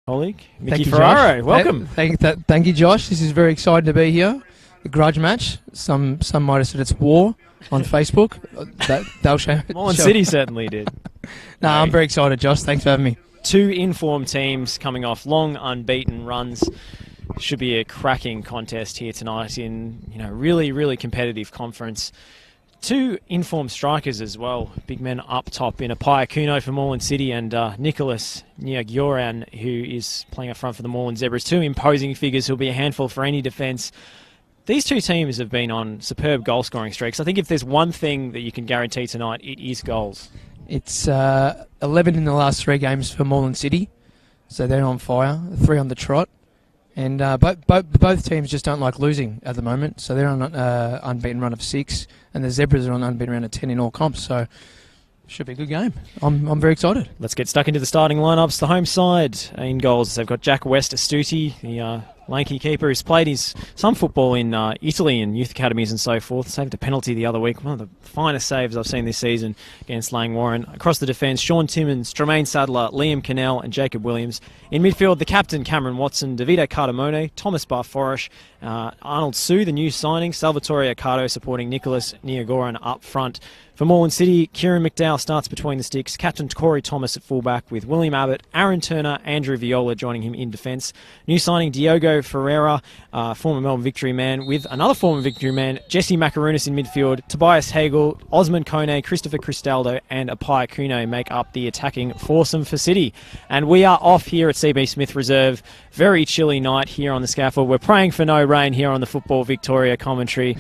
Colleague, Mickey Thank you, Ferraro. Josh. Welcome. Thank you, Josh. This is very exciting to be here. The grudge match. Some might have said it's war on Facebook. They'll show. Moreland City certainly did. No, I'm very excited, Josh. Thanks for having me. Two informed teams coming off long unbeaten runs. Should be a cracking contest here tonight in really competitive conference. Two informed strikers as well. Big men up top in Apaya Kuno for Moreland City and Nicholas Niagioran, who is playing up front for the Moreland Zebras. Two imposing figures who'll be a handful for any defence. These two teams have been on superb goal-scoring streaks. I think if there's one thing that you can guarantee tonight, it is goals. It's 11 in the last 3 games for Moreland City, so they're on fire. 3 on the trot. And both teams just don't like losing at the moment, so they're on an unbeaten run of 6, and the Zebras are on an unbeaten run of 10 in all comps, so should be a good game. I'm very excited. Let's get stuck into the starting lineups. The home side in goals, they've got Jack West Astuti, the lanky keeper who's played some football in Italy and youth academies and so forth. Saved a penalty the other week. One of the finest saves I've seen this season against Lang Warren. Across the defence, Sean Timmins, Tremaine Sadler, Liam Cannell and Jacob Williams. In midfield, the captain, Cameron Watson, Davide Cardamone, Thomas Barforish, Arnold Sue, the new signing, Salvatore Accardo supporting Nicholas Niagoran up front. For Moreland City, Kieran McDowell starts between the sticks. Captain Corey Thomas at fullback with William Abbott, Aaron Turner, Andrew Viola joining him in defence. New signing Diogo Ferreira, former Melbourne Victory man, with another former Victory man, Jesse Macarunas in midfield. Tobias Hagel, Osman Kone, Christopher Cristaldo and Apaya Kuno make up the attacking foursome for City. And we are off here at CB Smith Reserve. Very chilly night here on the scaffold. We're praying for no rain here on the Football Victoria commentary,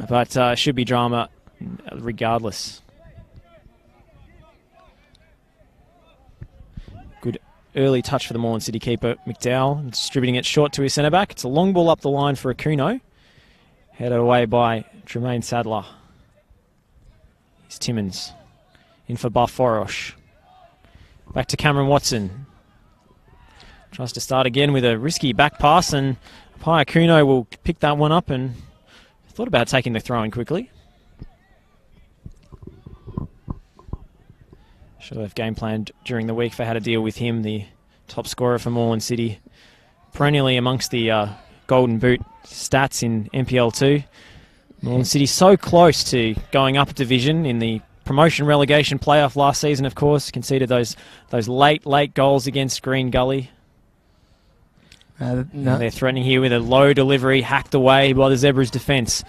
but should be drama regardless. Good early touch for the Moreland City keeper, McDowell, distributing it short to his centre-back. It's a long ball up the line for Akuno. Headed away by Tremaine Sadler. Here's Timmins. In for Barforosh. Back to Cameron Watson. Tries to start again with a risky back pass, and Apaya Kuno will pick that one up and thought about taking the throw in quickly. Should have game planned during the week for how to deal with him, the top scorer for Moreland City. Perennially amongst the Golden Boot stats in NPL 2. Moreland City so close to going up a division in the promotion relegation playoff last season, of course. Conceded those late goals against Green Gully. No. They're threatening here with a low delivery, hacked away by the Zebras' defence.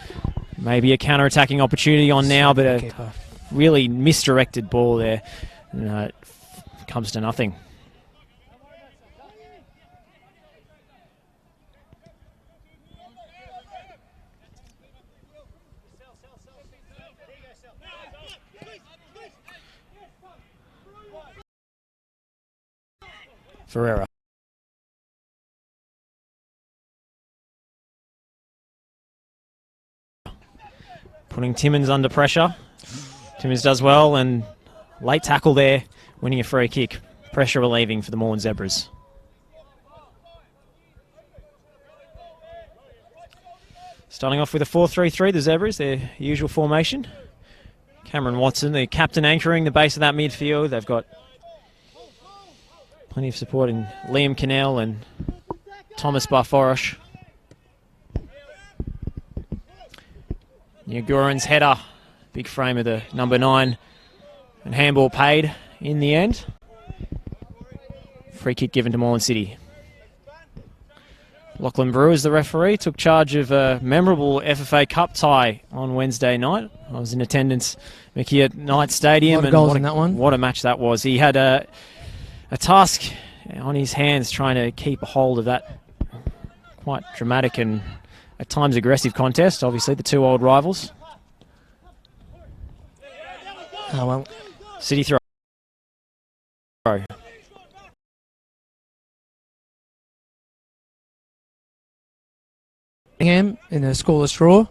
Maybe a counter-attacking opportunity on now, but a really misdirected ball there. It comes to nothing. Ferreira. Putting Timmins under pressure. Timmins does well, and late tackle there, winning a free kick. Pressure relieving for the Moreland Zebras. Starting off with a 4-3-3, the Zebras, their usual formation. Cameron Watson, the captain, anchoring the base of that midfield. They've got plenty of support in Liam Cannell and Thomas Barforosh. Niagoran's header, big frame of the number 9, and handball paid in the end. Free kick given to Moreland City. Lachlan Brewers, the referee, took charge of a memorable FFA Cup tie on Wednesday night. I was in attendance, Mickey, at Knight Stadium. A lot of goals in that one. What a match that was. He had a task on his hands trying to keep a hold of that quite dramatic and at times aggressive contest. Obviously, the two old rivals. Oh, well. City throw. In a scoreless draw,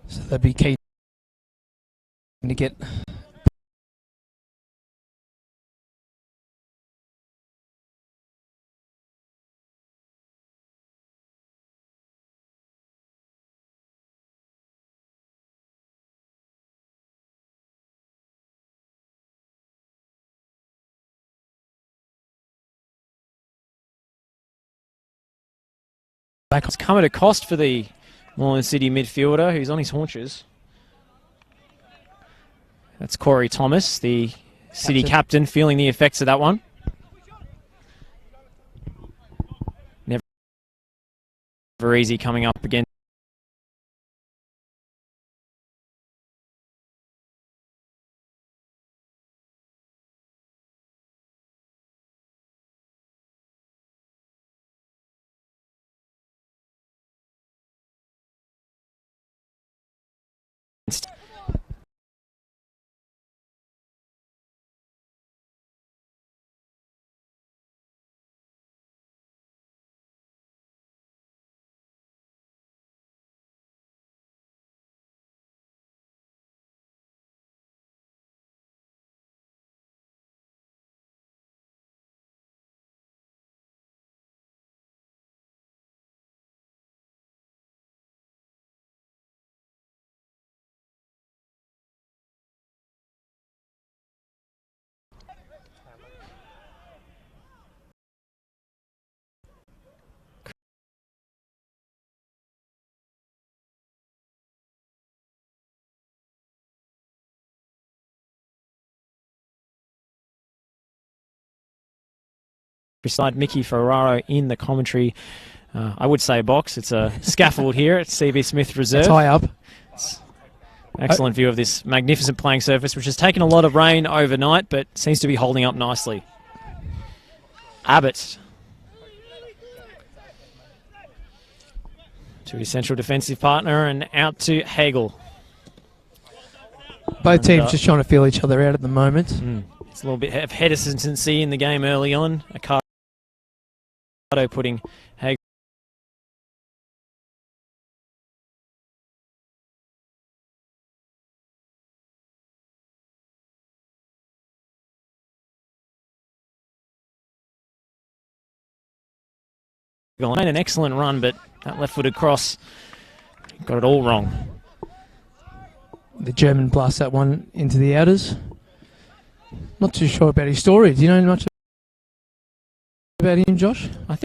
so they'd be keen to get back. It's come at a cost for the Moreland City midfielder who's on his haunches. That's Corey Thomas, the City captain, feeling the effects of that one. Never easy coming up against beside Mickey Ferraro in the commentary. I would say box. It's a scaffold here at CB Smith Reserve. It's high up. Excellent view of this magnificent playing surface, which has taken a lot of rain overnight, but seems to be holding up nicely. Abbott to his central defensive partner and out to Hagel. Both teams just trying to feel each other out at the moment. It's a little bit of hesitancy in the game early on. Accardo putting Hagel made an excellent run, but that left-footed cross got it all wrong. The German blasts that one into the outers. Not too sure about his story. Do you know much about him, Josh? I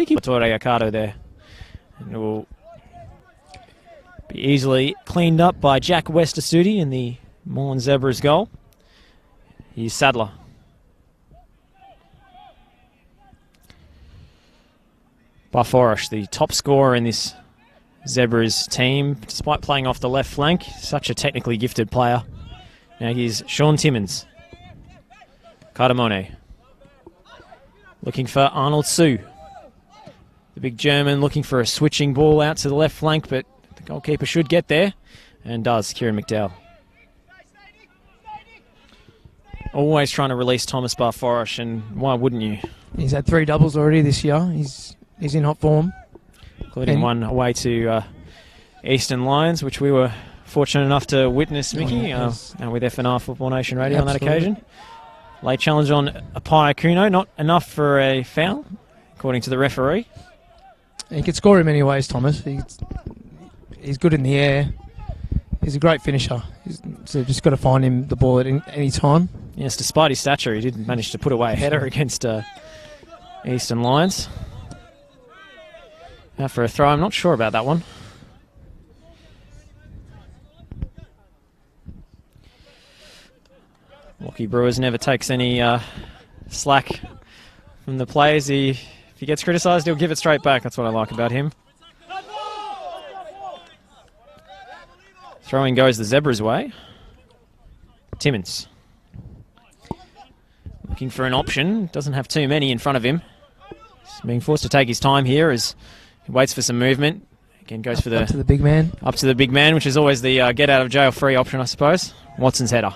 think he put Accardo there. And it will be easily cleaned up by Jack Westerstudi in the Moreland Zebras goal. Here's Sadler. Barforish, the top scorer in this Zebras team, despite playing off the left flank. Such a technically gifted player. Now here's Sean Timmins. Cardamone. Looking for Arnold Sue. The big German looking for a switching ball out to the left flank, but the goalkeeper should get there, and does, Kieran McDowell. Always trying to release Thomas Barforish, and why wouldn't you? He's had 3 doubles already this year. He's in hot form. Including one away to Eastern Lions, which we were fortunate enough to witness, Mickey, Yes. with FNR Football Nation Radio Absolutely. on that occasion. Late challenge on Apaya Kuno, not enough for a foul, according to the referee. He can score in many ways, Thomas. He's good in the air. He's a great finisher. So just got to find him the ball at any time. Yes, despite his stature, he did manage to put away a header against Eastern Lions. Now for a throw, I'm not sure about that one. Lockie Brewers never takes any slack from the players. If he gets criticised, he'll give it straight back. That's what I like about him. Throwing goes the Zebras' way. Timmins. Looking for an option. Doesn't have too many in front of him. He's being forced to take his time here as he waits for some movement. Again, goes for up to the big man. Up to the big man, which is always the get out of jail free option, I suppose. Watson's header.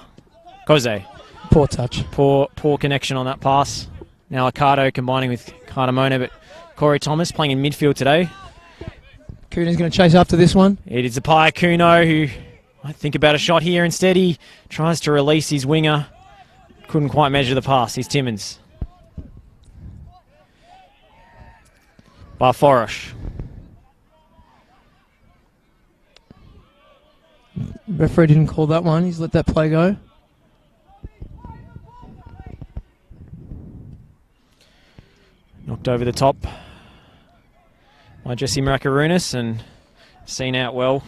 Koze. Poor touch. Poor connection on that pass. Now Accardo combining with Cardamone, but Corey Thomas playing in midfield today. Kuna's going to chase after this one. It is Apaya Kuno who might think about a shot here. Instead, he tries to release his winger. Couldn't quite measure the pass. Here's Timmins. Barforosh. Referee didn't call that one. He's let that play go. Knocked over the top by Jesse Makarunas and seen out well.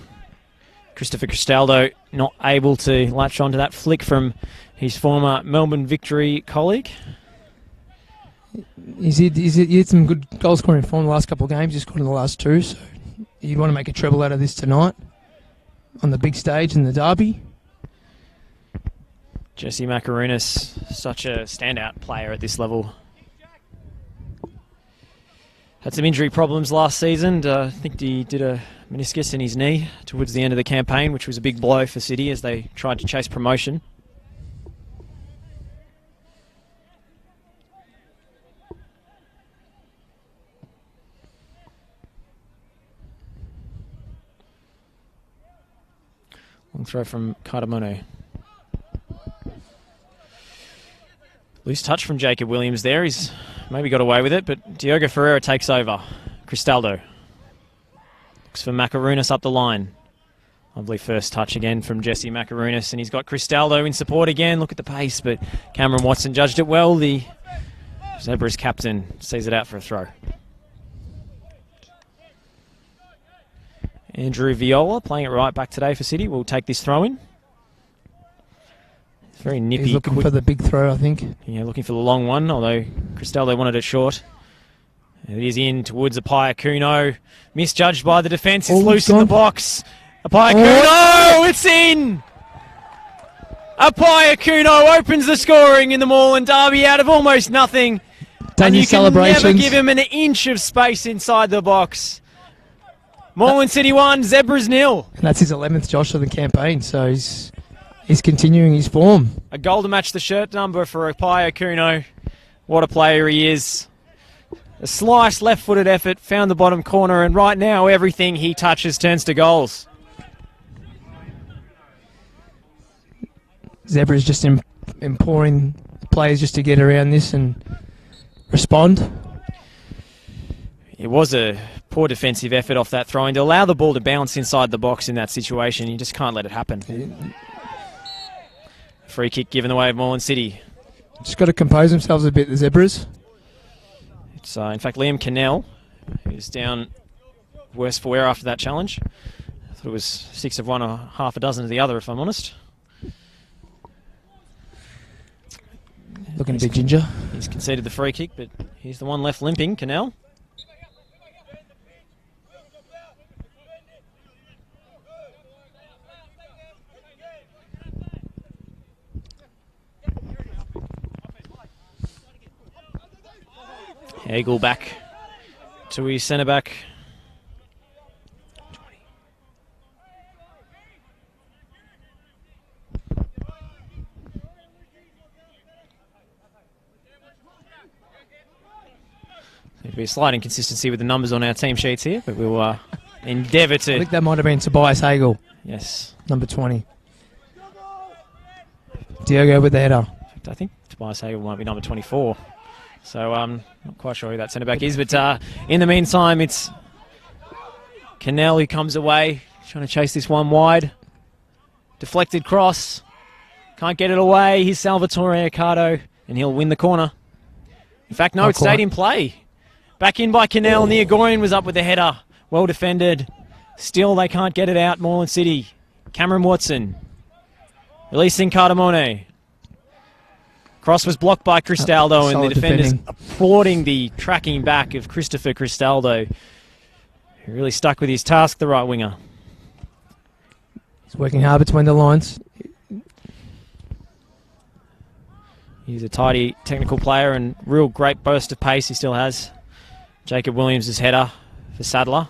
Christopher Cristaldo not able to latch onto that flick from his former Melbourne Victory colleague. He had some good goal scoring form the last couple of games. He's scored in the last two, so you'd want to make a treble out of this tonight on the big stage in the derby. Jesse Makarunas, such a standout player at this level. Had some injury problems last season. I think he did a meniscus in his knee towards the end of the campaign, which was a big blow for City as they tried to chase promotion. Long throw from Cardamono. Loose touch from Jacob Williams there. He's maybe got away with it, but Diogo Ferreira takes over. Cristaldo looks for Makarunas up the line. Lovely first touch again from Jesse Makarunas, and he's got Cristaldo in support again. Look at the pace, but Cameron Watson judged it well. The Zebras captain sees it out for a throw. Andrew Viola playing it right back today for City. Will take this throw in. It's very nippy. He's looking for the big throw, I think. Yeah, looking for the long one, although Cristaldo wanted it short. It is in towards Apaya Kuno. Misjudged by the defence. It's loose in the box. Apaya Kuno! It's in! Apaya Kuno opens the scoring in the Moreland derby out of almost nothing. And you can never give him an inch of space inside the box. Moreland City 1, Zebras 0. And that's his 11th Josh of the campaign, so he's continuing his form. A goal to match the shirt number for Apaya Kuno. What a player he is. A slice, left-footed effort, found the bottom corner, and right now everything he touches turns to goals. Zebra's just imploring players just to get around this and respond. It was a poor defensive effort off that throw-in to allow the ball to bounce inside the box in that situation. You just can't let it happen. Free kick given away of Moreland City. Just got to compose themselves a bit, the Zebras. It's in fact Liam Cannell, who's down worse for wear after that challenge. I thought it was 6 of one or half a dozen of the other, if I'm honest. Looking a bit ginger. He's conceded the free kick, but he's the one left limping, Cannell. Eagle back to his centre-back. There'll be a slight inconsistency with the numbers on our team sheets here, but we'll endeavour to... I think that might have been Tobias Hagel. Yes. Number 20. Diogo with the header. In fact, I think Tobias Hagel might be number 24. So I'm not quite sure who that centre-back is, but in the meantime, it's Cannell who comes away, trying to chase this one wide. Deflected cross. Can't get it away. Here's Salvatore Accardo, and he'll win the corner. In fact, no, it stayed in play. Back in by Cannell, and the Agorian was up with the header. Well defended. Still, they can't get it out, Moreland City. Cameron Watson. Releasing Cardamone. Cross was blocked by Cristaldo, and the defenders applauding the tracking back of Christopher Cristaldo, who really stuck with his task, the right winger. He's working hard between the lines. He's a tidy technical player and real great burst of pace he still has. Jacob Williams' header for Sadler.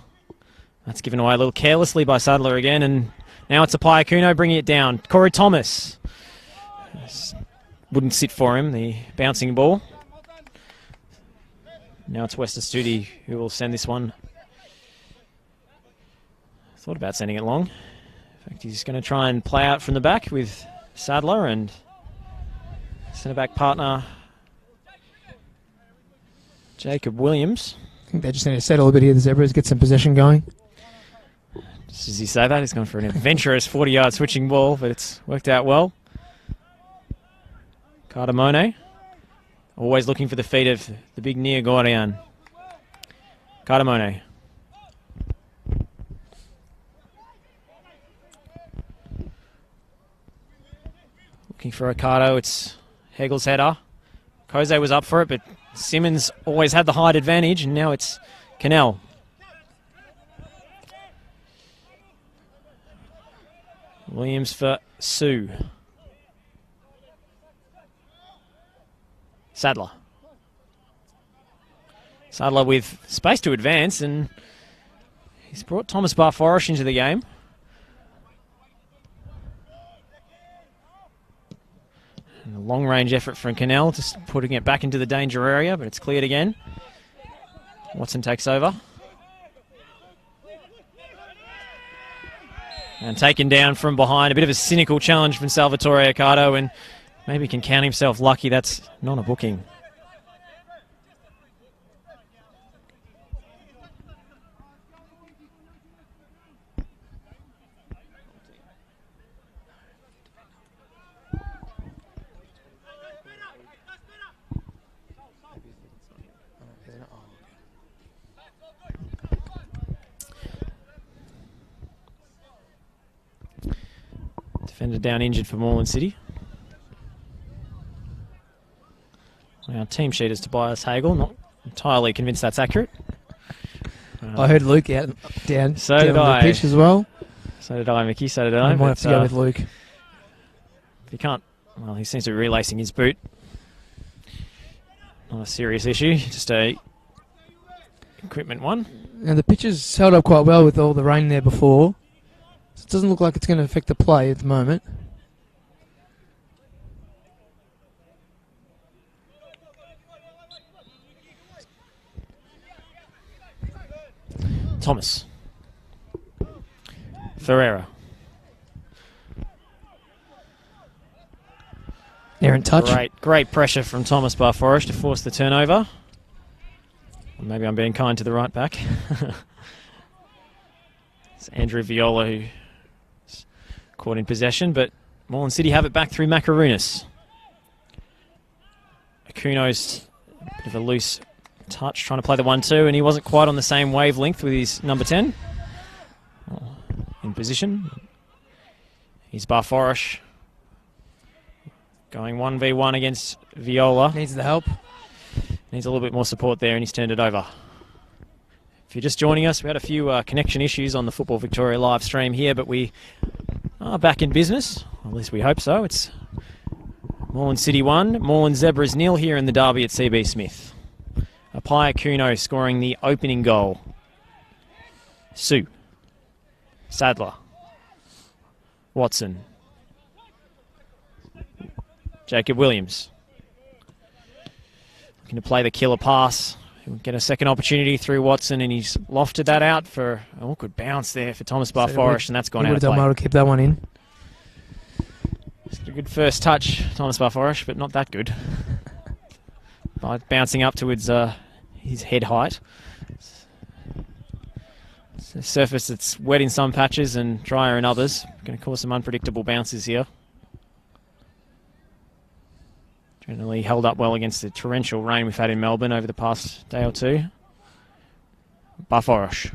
That's given away a little carelessly by Sadler again, and now it's Apaya Kuno bringing it down. Corey Thomas. Wouldn't sit for him, the bouncing ball. Now it's Wester Studi who will send this one Thought about sending it long. In fact, he's going to try and play out from the back with Sadler and centre-back partner Jacob Williams. I think they just need to settle a bit here, the Zebras, get some possession going. Just as you say that, he's gone for an adventurous 40-yard switching ball, but it's worked out well. Cardamone, always looking for the feet of the big Nia Gordian. Cardamone. Looking for Ricardo, it's Hegel's header. Kose was up for it, but Simmons always had the height advantage, and now it's Cannell. Williams for Sue. Sadler. Sadler with space to advance, and he's brought Thomas Barforish into the game. And a long-range effort from Cannell, just putting it back into the danger area, but it's cleared again. Watson takes over. And taken down from behind. A bit of a cynical challenge from Salvatore Accardo, and maybe can count himself lucky that's not a booking. Defender down injured for Moreland City. Our team sheet is Tobias Hagel. Not entirely convinced that's accurate. I heard Luke out down, So down did on I. the pitch as well. So did I, Mickey. So did I. I might have to go with Luke. If he can't, well, he seems to be relacing his boot. Not a serious issue, just a equipment one. Now the pitch has held up quite well with all the rain there before. So it doesn't look like it's going to affect the play at the moment. Thomas. Ferreira. Errant touch. Great pressure from Thomas Barforish to force the turnover. Well, maybe I'm being kind to the right back. It's Andrew Viola who's caught in possession, but Moreland City have it back through Macaronis. Akuno's a bit of a loose touch, trying to play the 1-2, and he wasn't quite on the same wavelength with his number 10. In position. He's Barforish. Going 1v1 against Viola. Needs the help. Needs a little bit more support there, and he's turned it over. If you're just joining us, we had a few connection issues on the Football Victoria live stream here, but we are back in business. At least we hope so. It's Moreland City 1, Moreland Zebras 0 here in the derby at CB Smith. Apai Akuno scoring the opening goal. Sue. Sadler. Watson. Jacob Williams. Looking to play the killer pass. He'll get a second opportunity through Watson, and he's lofted that out for an awkward bounce there for Thomas Barforish, and that's gone out of play. He would have done well to keep that one in. Just a good first touch, Thomas Barforish, but not that good. By bouncing up towards his head height. It's a surface that's wet in some patches and drier in others. Going to cause some unpredictable bounces here. Generally held up well against the torrential rain we've had in Melbourne over the past day or two. Barforish.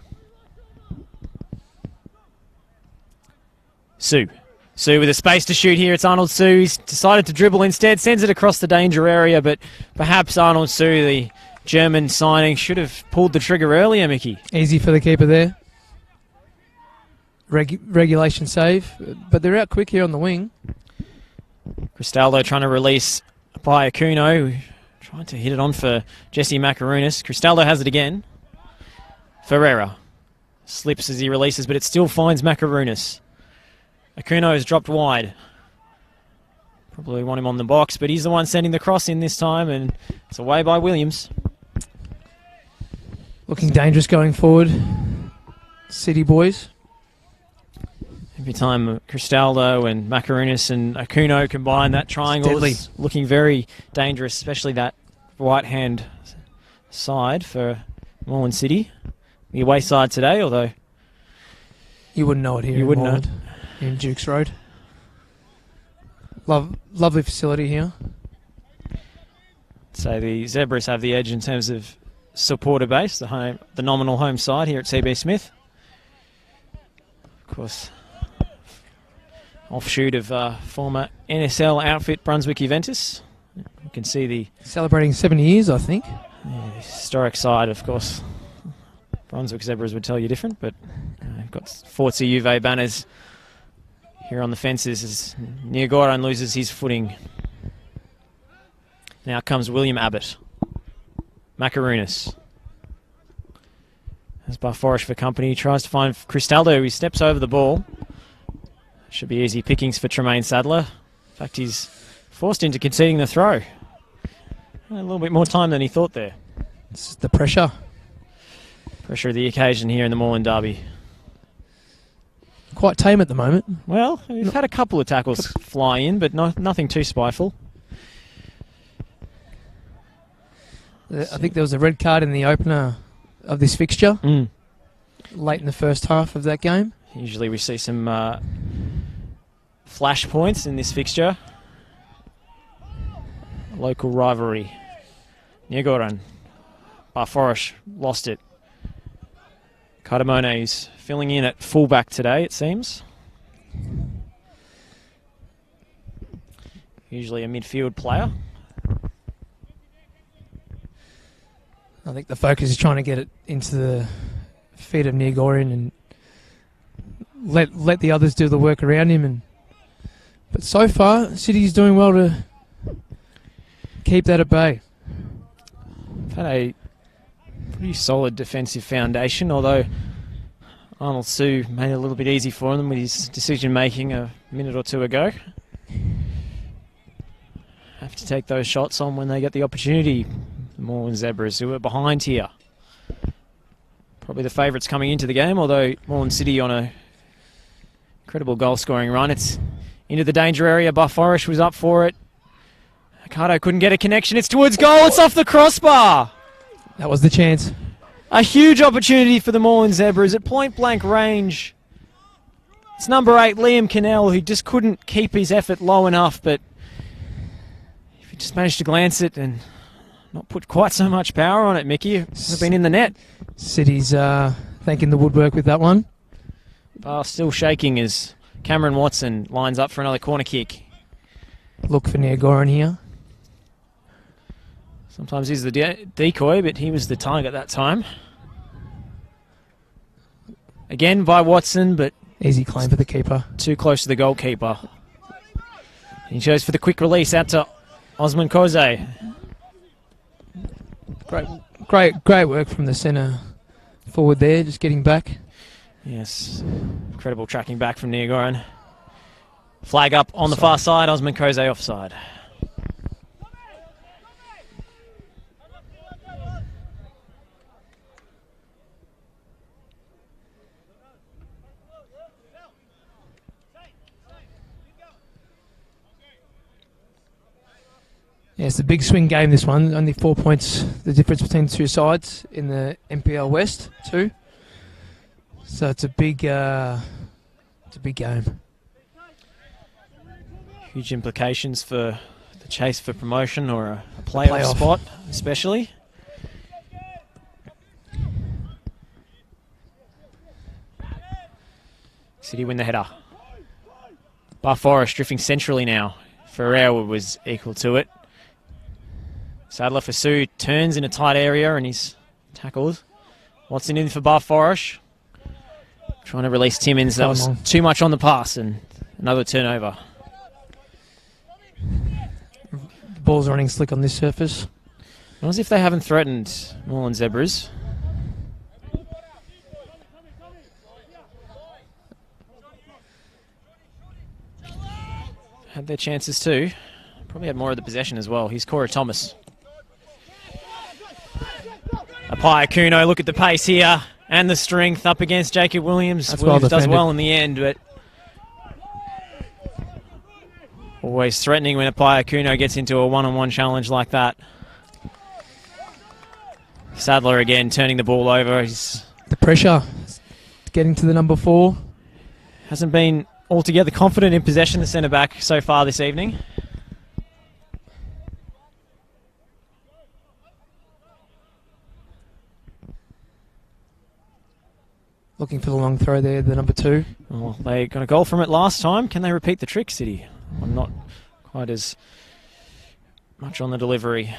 Sue. Sue with a space to shoot here. It's Arnold Sue. He's decided to dribble instead. Sends it across the danger area, but perhaps Arnold Sue, the German signing, should have pulled the trigger earlier, Mickey. Easy for the keeper there. Regulation save, but they're out quick here on the wing. Cristaldo trying to release by Akuno, trying to hit it on for Jesse Macaronis. Cristaldo has it again. Ferreira slips as he releases, but it still finds Macaronis. Akuno has dropped wide. Probably want him on the box, but he's the one sending the cross in this time, and it's away by Williams. Looking dangerous going forward. City boys. Every time Cristaldo and Macarunas and Akuno combine, that triangle is looking very dangerous, especially that right-hand side for Moreland City. The away side today, although... You wouldn't know it here in Moreland, in Dukes Road. Lovely facility here. So the Zebras have the edge in terms of supporter base, the nominal home side here at CB Smith. Of course, offshoot of former NSL outfit Brunswick Juventus. You can see the... Celebrating 70 years, I think. Yeah, historic side, of course. Brunswick Zebras would tell you different, but we've got Forza Juve banners here on the fences as Niagoran loses his footing. Now comes William Abbott. Macarunas. As Barforish for company, tries to find Cristaldo. He steps over the ball. Should be easy pickings for Tremaine Sadler. In fact, he's forced into conceding the throw. A little bit more time than he thought there. It's the pressure. Pressure of the occasion here in the Moreland derby. Quite tame at the moment. Well, we've had a couple of tackles fly in, but nothing too spiteful. I think there was a red card in the opener of this fixture, late in the first half of that game. Usually we see some flash points in this fixture. Local rivalry. Niagoran. Barforish lost it. Cardamone's filling in at fullback today, it seems. Usually a midfield player. I think the focus is trying to get it into the feet of Niagoran and let the others do the work around him. But so far, City's doing well to keep that at bay. We've had a pretty solid defensive foundation, although Arnold Sue made it a little bit easy for them with his decision-making a minute or two ago. Have to take those shots on when they get the opportunity. The Moreland Zebras, who are behind here. Probably the favourites coming into the game, although Moreland City on a incredible goal-scoring run. It's into the danger area. Barforish was up for it. Ricardo couldn't get a connection. It's towards goal. It's off the crossbar. That was the chance. A huge opportunity for the Moreland Zebras at point-blank range. It's number 8, Liam Cannell, who just couldn't keep his effort low enough, but if he just managed to glance it and not put quite so much power on it, Mickey, it would have been in the net. City's thanking the woodwork with that one. Bar still shaking as Cameron Watson lines up for another corner kick. Look for Niagoran here. Sometimes he's the decoy, but he was the target that time. Again by Watson, but easy claim for the keeper. Too close to the goalkeeper. He goes for the quick release out to Osman Koze. Great work from the centre forward there, just getting back. Yes, incredible tracking back from Niagoran. Flag up on the far side, Osman Koze offside. Yeah, it's a big swing game, this one. Only 4 points, the difference between the two sides in the NPL West, too. So it's a big game. Huge implications for the chase for promotion or a playoff spot, especially. City win the header. Barforish drifting centrally now. Ferrer was equal to it. Sadler for Sue turns in a tight area and he's tackled. Watson in for Barforish. Trying to release Timmins. That was too much on the pass and another turnover. The ball's running slick on this surface. Not as if they haven't threatened Moreland Zebras. Had their chances too. Probably had more of the possession as well. Here's Cora Thomas. Apai Akuno, look at the pace here and the strength up against Jacob Williams. Williams does well in the end, but Always threatening when Apaya Kuno gets into a one-on-one challenge like that. Sadler again turning the ball over. He's The pressure, getting to the number 4. hasn't been altogether confident in possession, the centre-back, so far this evening. Looking for the long throw there, the number 2. Well, they got a goal from it last time. Can they repeat the trick, City? I'm not quite as much on the delivery.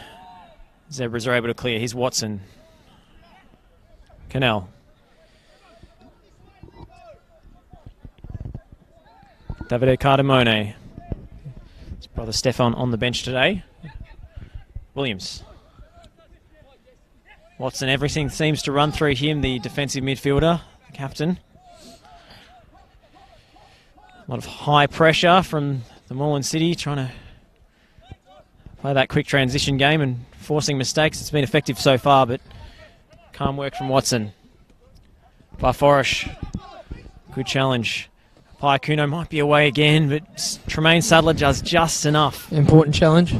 Zebras are able to clear. Here's Watson. Canal. Davide Cardamone. His brother Stefan on the bench today. Williams. Watson, everything seems to run through him, the defensive midfielder, the captain. A lot of high pressure from the Moreland City, trying to play that quick transition game and forcing mistakes. It's been effective so far, but calm work from Watson. Barforish, good challenge. Kuno might be away again, but Tremaine Sadler does just enough. Important challenge.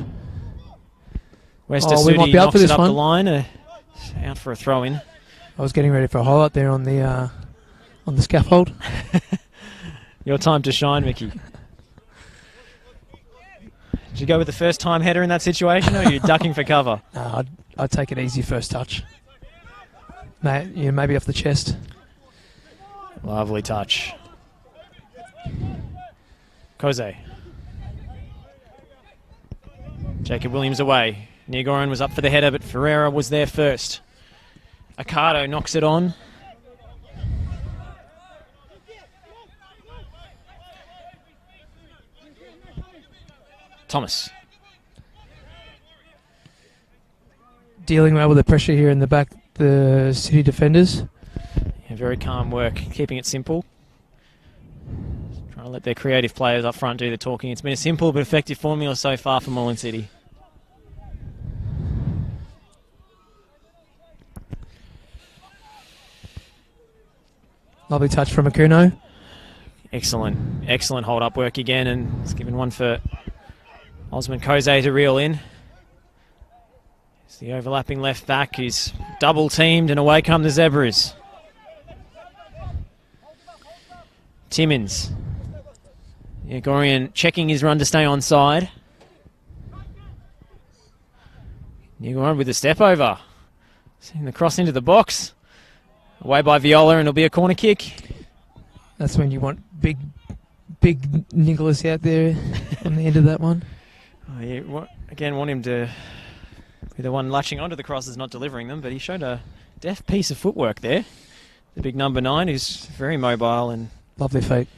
West We might be up knocks for this it up one. the line, out for a throw-in. I was getting ready for a highlight there on the scaffold. Your time to shine, Mickey. Did you go with the first-time header in that situation, or are you ducking for cover? No, I'd take it easy first touch. Maybe off the chest. Lovely touch. Koze. Jacob Williams away. Niagoran was up for the header, but Ferreira was there first. Accardo knocks it on. Thomas. Dealing well with the pressure here in the back, the City defenders. Yeah, very calm work, keeping it simple. Trying to let their creative players up front do the talking. It's been a simple but effective formula so far for Moreland City. Lovely touch from Akuno. Excellent hold-up work again, and it's given one for Osman Koze to reel in. It's the overlapping left back who's double-teamed, and away come the Zebras. Timmins. Yeah, Gorian checking his run to stay onside. Niagoran with a step over. Seeing the cross into the box. Away by Viola, and it'll be a corner kick. That's when you want big Nicholas out there on the end of that one. Oh, yeah, want him to be the one latching onto the crosses, not delivering them, but he showed a deft piece of footwork there. The big number 9, who's very mobile and lovely feet.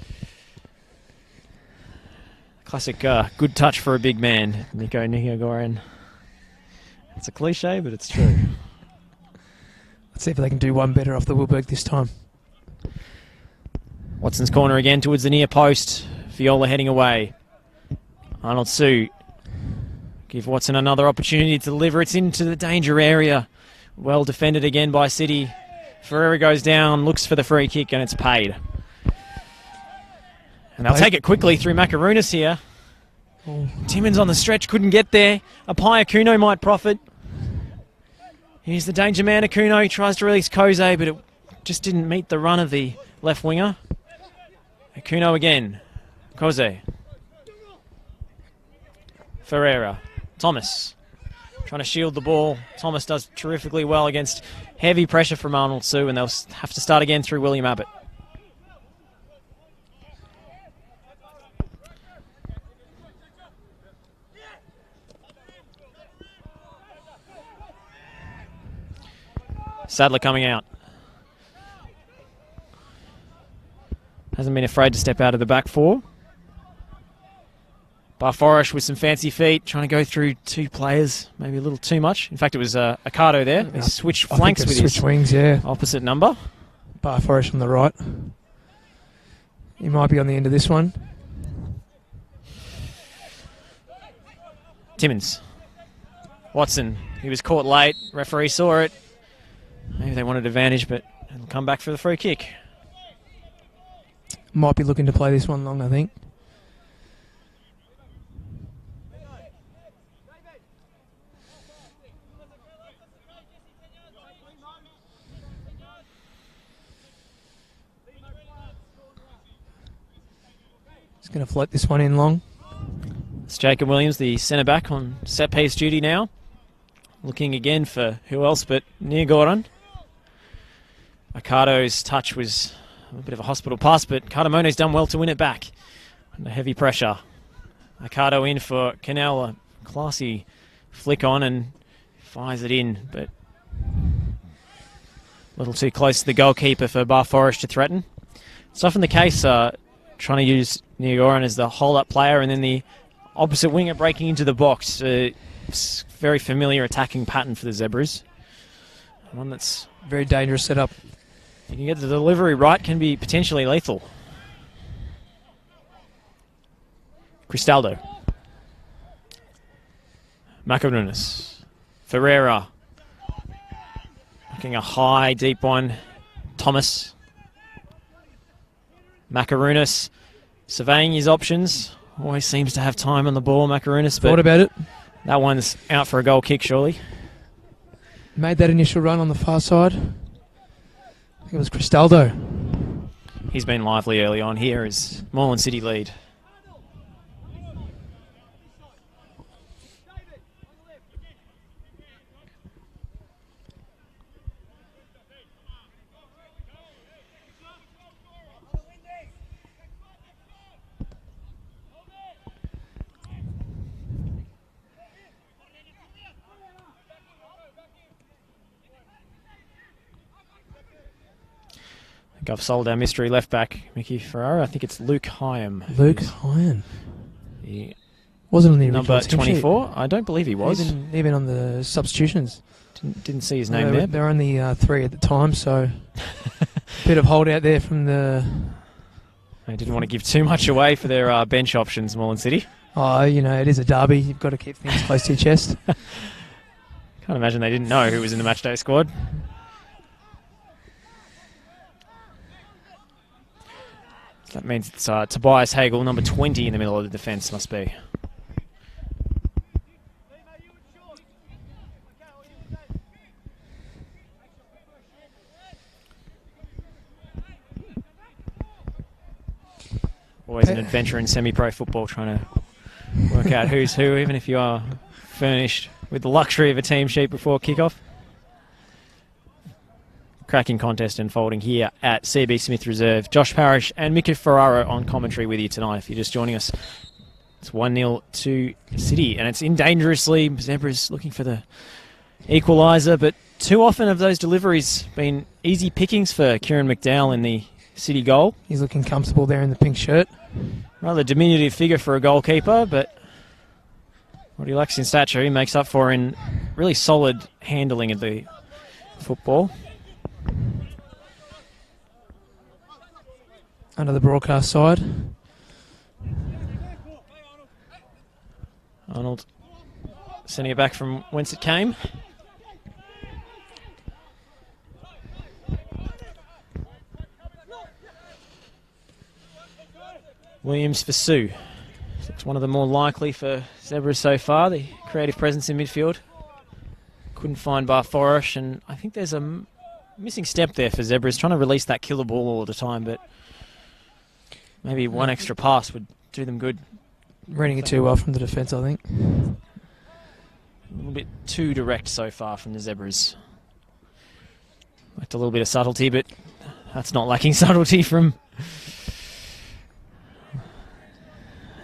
Classic good touch for a big man, Nico Niagoran. It's a cliche, but it's true. Let's see if they can do one better off the Wilberg this time. Watson's corner again towards the near post. Viola heading away. Arnold Sue. Give Watson another opportunity to deliver. It's into the danger area. Well defended again by City. Ferreira goes down, looks for the free kick, and it's paid. And they'll take it quickly through Macaronis here. Oh. Timmins on the stretch, couldn't get there. Apaya Kuno might profit. Here's the danger man, Akuno. He tries to release Koze, but it just didn't meet the run of the left winger. Akuno again. Koze. Ferreira. Thomas. Trying to shield the ball. Thomas does terrifically well against heavy pressure from Arnold Sue, and they'll have to start again through William Abbott. Sadler coming out. Hasn't been afraid to step out of the back 4. Barforish with some fancy feet, trying to go through 2 players, maybe a little too much. In fact, it was Accardo there. He switched flanks with his wings, yeah. opposite number. Barforish on the right. He might be on the end of this one. Timmins. Watson, he was caught late. Referee saw it. Maybe they wanted advantage, but it'll come back for the free kick. Might be looking to play this one long, I think. Going to float this one in long. It's Jacob Williams, the centre-back, on set-piece duty now. Looking again for who else but Nia Gordon. Akado's touch was a bit of a hospital pass, but Cardamone's done well to win it back. Under heavy pressure. Akado in for Canal, a classy flick on and fires it in, but a little too close to the goalkeeper for Bar Forest to threaten. It's often the case, trying to use Nia Gordon as the hold-up player and then the opposite winger breaking into the box. It's a very familiar attacking pattern for the Zebras. One that's very dangerous setup. If you can get the delivery right, can be potentially lethal. Cristaldo. Macarunas. Ferreira. Looking a high, deep one. Thomas. Macarunas. Surveying his options. Always seems to have time on the ball, Macarunas. Thought about it. That one's out for a goal kick, surely. Made that initial run on the far side. I think it was Cristaldo. He's been lively early on here as Moreland City lead. I've sold our mystery left back, Mickey Ferrara. I think it's Luke Hyam. Luke Hyam. He wasn't on the number team 24. Sheet. I don't believe he was. Even on the substitutions. Didn't see his name there. There were only 3 at the time, so bit of holdout there from the. They didn't want to give too much away for their bench options, Moreland City. Oh, it is a derby. You've got to keep things close to your chest. Can't imagine they didn't know who was in the matchday squad. That means it's Tobias Hagel, number 20 in the middle of the defence, must be. Always an adventure in semi-pro football, trying to work out who's who, even if you are furnished with the luxury of a team sheet before kickoff. Cracking contest unfolding here at CB Smith Reserve. Josh Parrish and Mickey Ferraro on commentary with you tonight. If you're just joining us, it's 1-0 to City, and it's in dangerously. Zebras looking for the equaliser, but too often have those deliveries been easy pickings for Kieran McDowell in the City goal. He's looking comfortable there in the pink shirt. Rather diminutive figure for a goalkeeper, but what he lacks in stature, he makes up for in really solid handling of the football. Under the broadcast side. Arnold sending it back from whence it came. Williams for Sue. Looks one of the more likely for Zebras so far, the creative presence in midfield. Couldn't find Bar Forest, and I think there's a missing step there for Zebras, trying to release that killer ball all the time, but maybe one extra pass would do them good. Reading it too well from the defence, I think. A little bit too direct so far from the Zebras. Lacked a little bit of subtlety, but that's not lacking subtlety from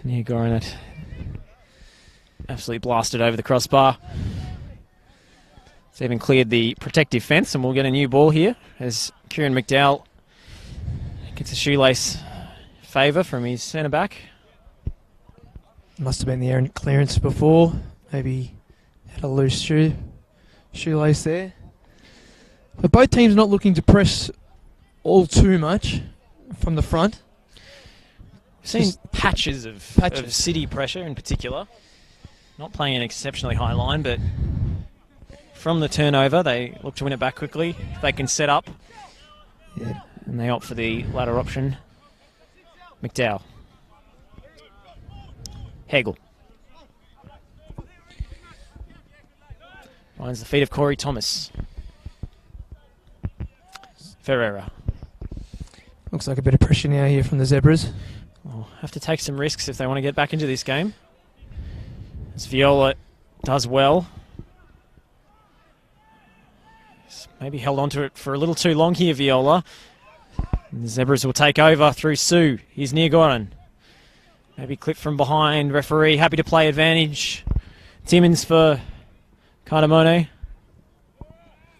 Nia Gordon. Absolutely blasted over the crossbar. It's even cleared the protective fence, and we'll get a new ball here as Kieran McDowell gets a shoelace favour from his centre-back. Must have been the errant clearance before. Maybe had a loose shoelace there. But both teams not looking to press all too much from the front. We've seen patches of City pressure in particular. Not playing an exceptionally high line, but from the turnover, they look to win it back quickly. If they can set up, and they opt for the latter option. McDowell. Hegel. Finds the feet of Corey Thomas. Ferreira. Looks like a bit of pressure now here from the Zebras. will have to take some risks if they want to get back into this game. As Viola does well. He's maybe held on to it for a little too long here, Viola. And the Zebras will take over through Sue. Here's Nirgoran. Maybe clip from behind. Referee happy to play advantage. Timmins for Cardamone.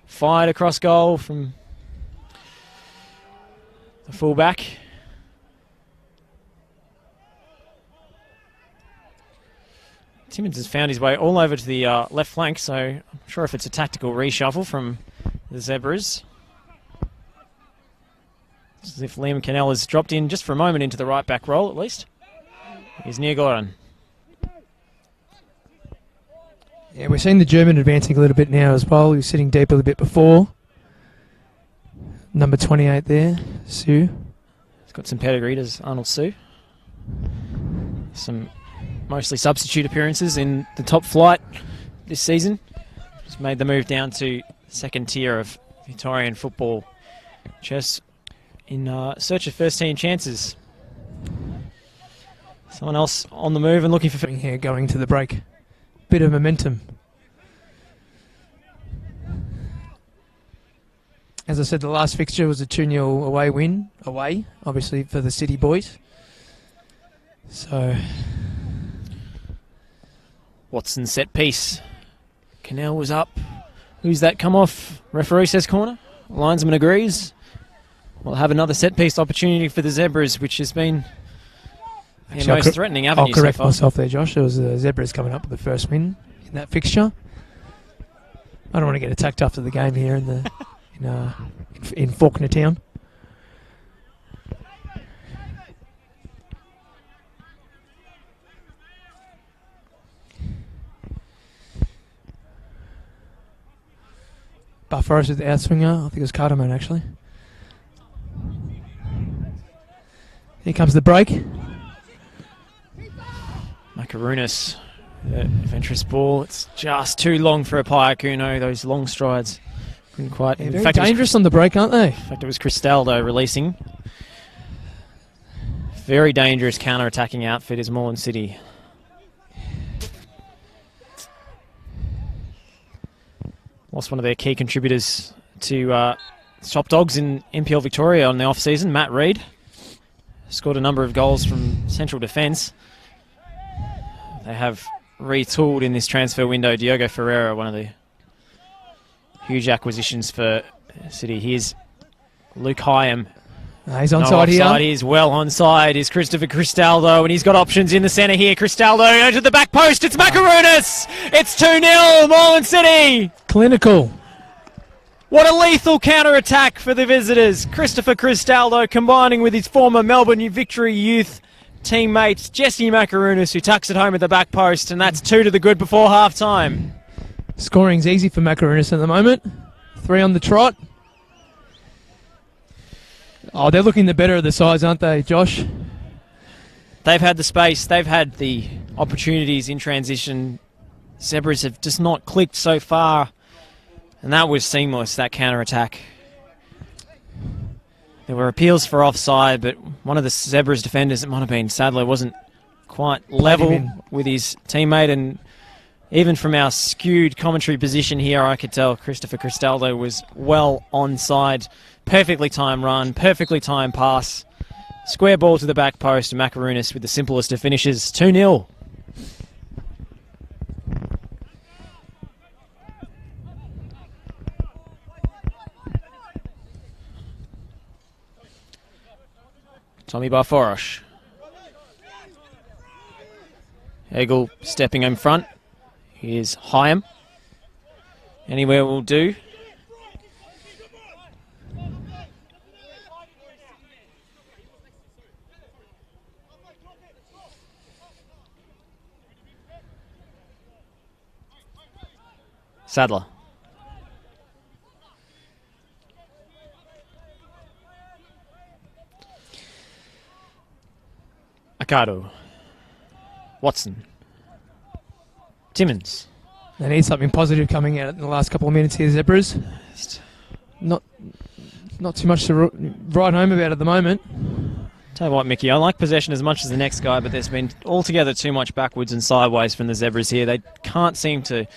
Fired across goal from the fullback. Timmins has found his way all over to the left flank, so I'm sure if it's a tactical reshuffle from the Zebras. It's as if Liam Cannell has dropped in just for a moment into the right back role, at least. Here's Nirgoran. Yeah, we're seeing the German advancing a little bit now as well. He was sitting deep a little bit before. Number 28 there, Sue. He's got some pedigree, does Arnold Sue. Some mostly substitute appearances in the top flight this season. He's made the move down to second tier of Victorian football chess in search of first team chances. Someone else on the move and looking for... Here going to the break. Bit of momentum. As I said, the last fixture was a 2-0 away win. Away, obviously, for the City boys. So... Watson set piece. Cannell was up. Who's that come off? Referee says corner. Linesman agrees. We'll have another set piece opportunity for the Zebras, which has been their most threatening avenue I'll correct so far. myself there, Josh. It was the Zebras coming up with the first win in that fixture. I don't want to get attacked after the game here in Faulkner Town. Barfaros with the outswinger. I think it was Cardamone actually. Here comes the break. Makarunas, adventurous ball. It's just too long for a Payakuno. Those long strides couldn't quite. Yeah, very dangerous on the break, aren't they? In fact, it was Cristaldo releasing. Very dangerous counter-attacking outfit is Moreland City. Lost one of their key contributors to Top Dogs in NPL Victoria on the off-season, Matt Reid. Scored a number of goals from central defence. They have retooled in this transfer window Diogo Ferreira, one of the huge acquisitions for City. Here's Luke Hyam. He's onside here. He's well onside. Is Christopher Cristaldo, and he's got options in the centre here. Cristaldo into the back post. It's Makarunas. It's 2-0, Moreland City. Clinical. What a lethal counter-attack for the visitors. Christopher Cristaldo combining with his former Melbourne Victory Youth teammate Jesse Makarunas, who tucks it home at the back post, and that's 2 to the good before half-time. Scoring's easy for Makarunas at the moment. 3 on the trot. Oh, they're looking the better of the sides, aren't they, Josh? They've had the space. They've had the opportunities in transition. Zebras have just not clicked so far. And that was seamless, that counter-attack. There were appeals for offside, but one of the Zebras defenders, it might have been Sadler, wasn't quite level with his teammate. And even from our skewed commentary position here, I could tell Christopher Cristaldo was well onside. Perfectly timed run, perfectly timed pass. Square ball to the back post, and Makarunas with the simplest of finishes. 2-0. Tommy Barforosh. Egel stepping in front. Here's Hyam. Anywhere will do. Sadler. Accardo. Watson. Timmins. They need something positive coming out in the last couple of minutes here, Zebras. Not too much to write home about at the moment. Tell you what, Mickey, I like possession as much as the next guy, but there's been altogether too much backwards and sideways from the Zebras here. They can't seem to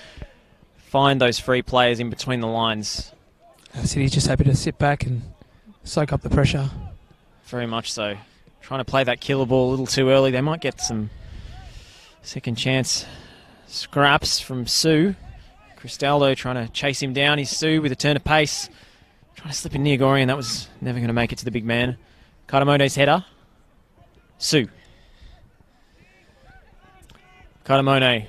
find those free players in between the lines. City's just happy to sit back and soak up the pressure. Very much so. Trying to play that killer ball a little too early. They might get some second chance scraps from Sue. Cristaldo trying to chase him down. He's Sue with a turn of pace. Trying to slip in near Gorian. That was never going to make it to the big man. Karamone's header. Sue. Karamone.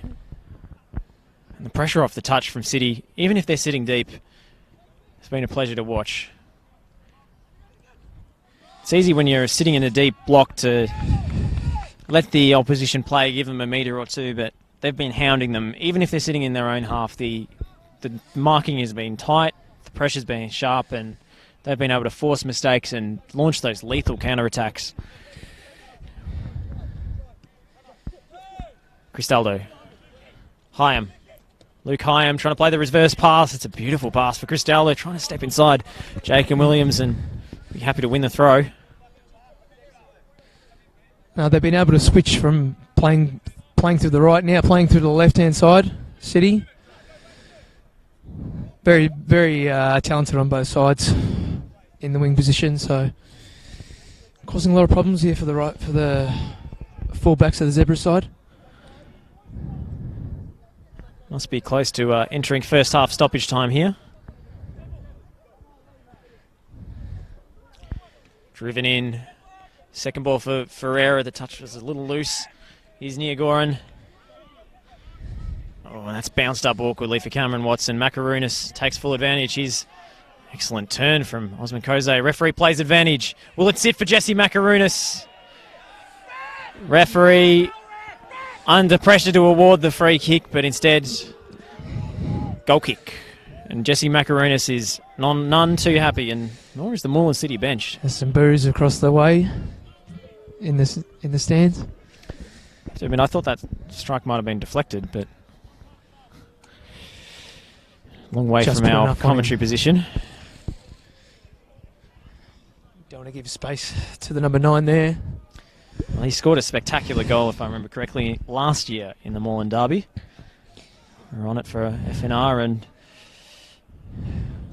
And the pressure off the touch from City, even if they're sitting deep, it's been a pleasure to watch. It's easy when you're sitting in a deep block to let the opposition player give them a metre or two, but they've been hounding them. Even if they're sitting in their own half, the marking has been tight, the pressure's been sharp, and they've been able to force mistakes and launch those lethal counter-attacks. Cristaldo. Hyam. Luke Hyam trying to play the reverse pass. It's a beautiful pass for Cristaldo, trying to step inside Jacob Williams and be happy to win the throw. Now they've been able to switch from playing through the right, now playing through the left-hand side, City. Very, very talented on both sides in the wing position, so causing a lot of problems here for the full-backs of the Zebra side. Must be close to entering first half stoppage time here. Driven in. Second ball for Ferreira. The touch was a little loose. He's near Goran. Oh, and that's bounced up awkwardly for Cameron Watson. Makarunas takes full advantage. His excellent turn from Osman Koze. Referee plays advantage. Will it sit for Jesse Makarunas? Referee under pressure to award the free kick, but instead goal kick. And Jesse Makarunas is none too happy, and nor is the Moreland City bench. There's some boos across the way in the stands. I mean, I thought that strike might have been deflected, but long way Just from put our enough on commentary him. position. Don't want to give space to the number 9 there. Well, he scored a spectacular goal, if I remember correctly, last year in the Moreland Derby. We're on it for FNR, and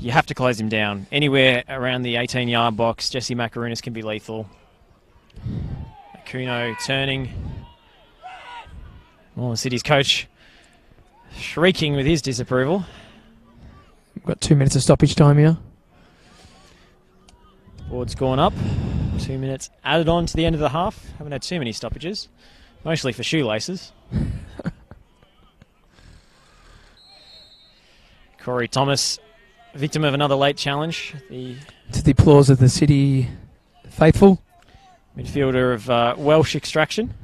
you have to close him down. Anywhere around the 18-yard box, Jesse Makarunas can be lethal. Akuno turning. Moreland City's coach shrieking with his disapproval. We've got 2 minutes of stoppage time here. Board's gone up. 2 minutes added on to the end of the half. Haven't had too many stoppages, mostly for shoelaces. Corey Thomas, victim of another late challenge. The To the applause of the City faithful. midfielder of Welsh extraction.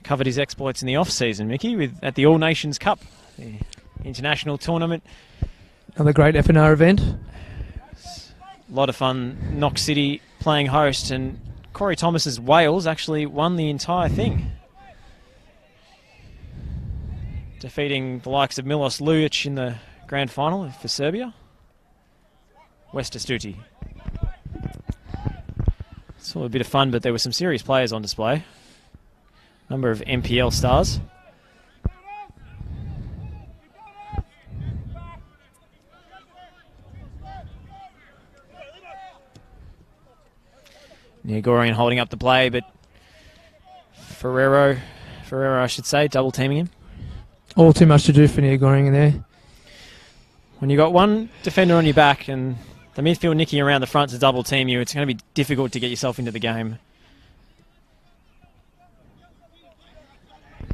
Covered his exploits in the off-season, Mickey, at the All Nations Cup, the international tournament. Another great FNR event. A lot of fun. Knox City playing host, and Corey Thomas's Wales actually won the entire thing, defeating the likes of Milos Lujic in the grand final for Serbia. West Astuti. It's all a bit of fun, but there were some serious players on display. Number of NPL stars. Gorian holding up the play, but Ferreira I should say, double teaming him. All too much to do for Goring in there. When you got one defender on your back and the midfield nicking around the front to double team you, it's going to be difficult to get yourself into the game.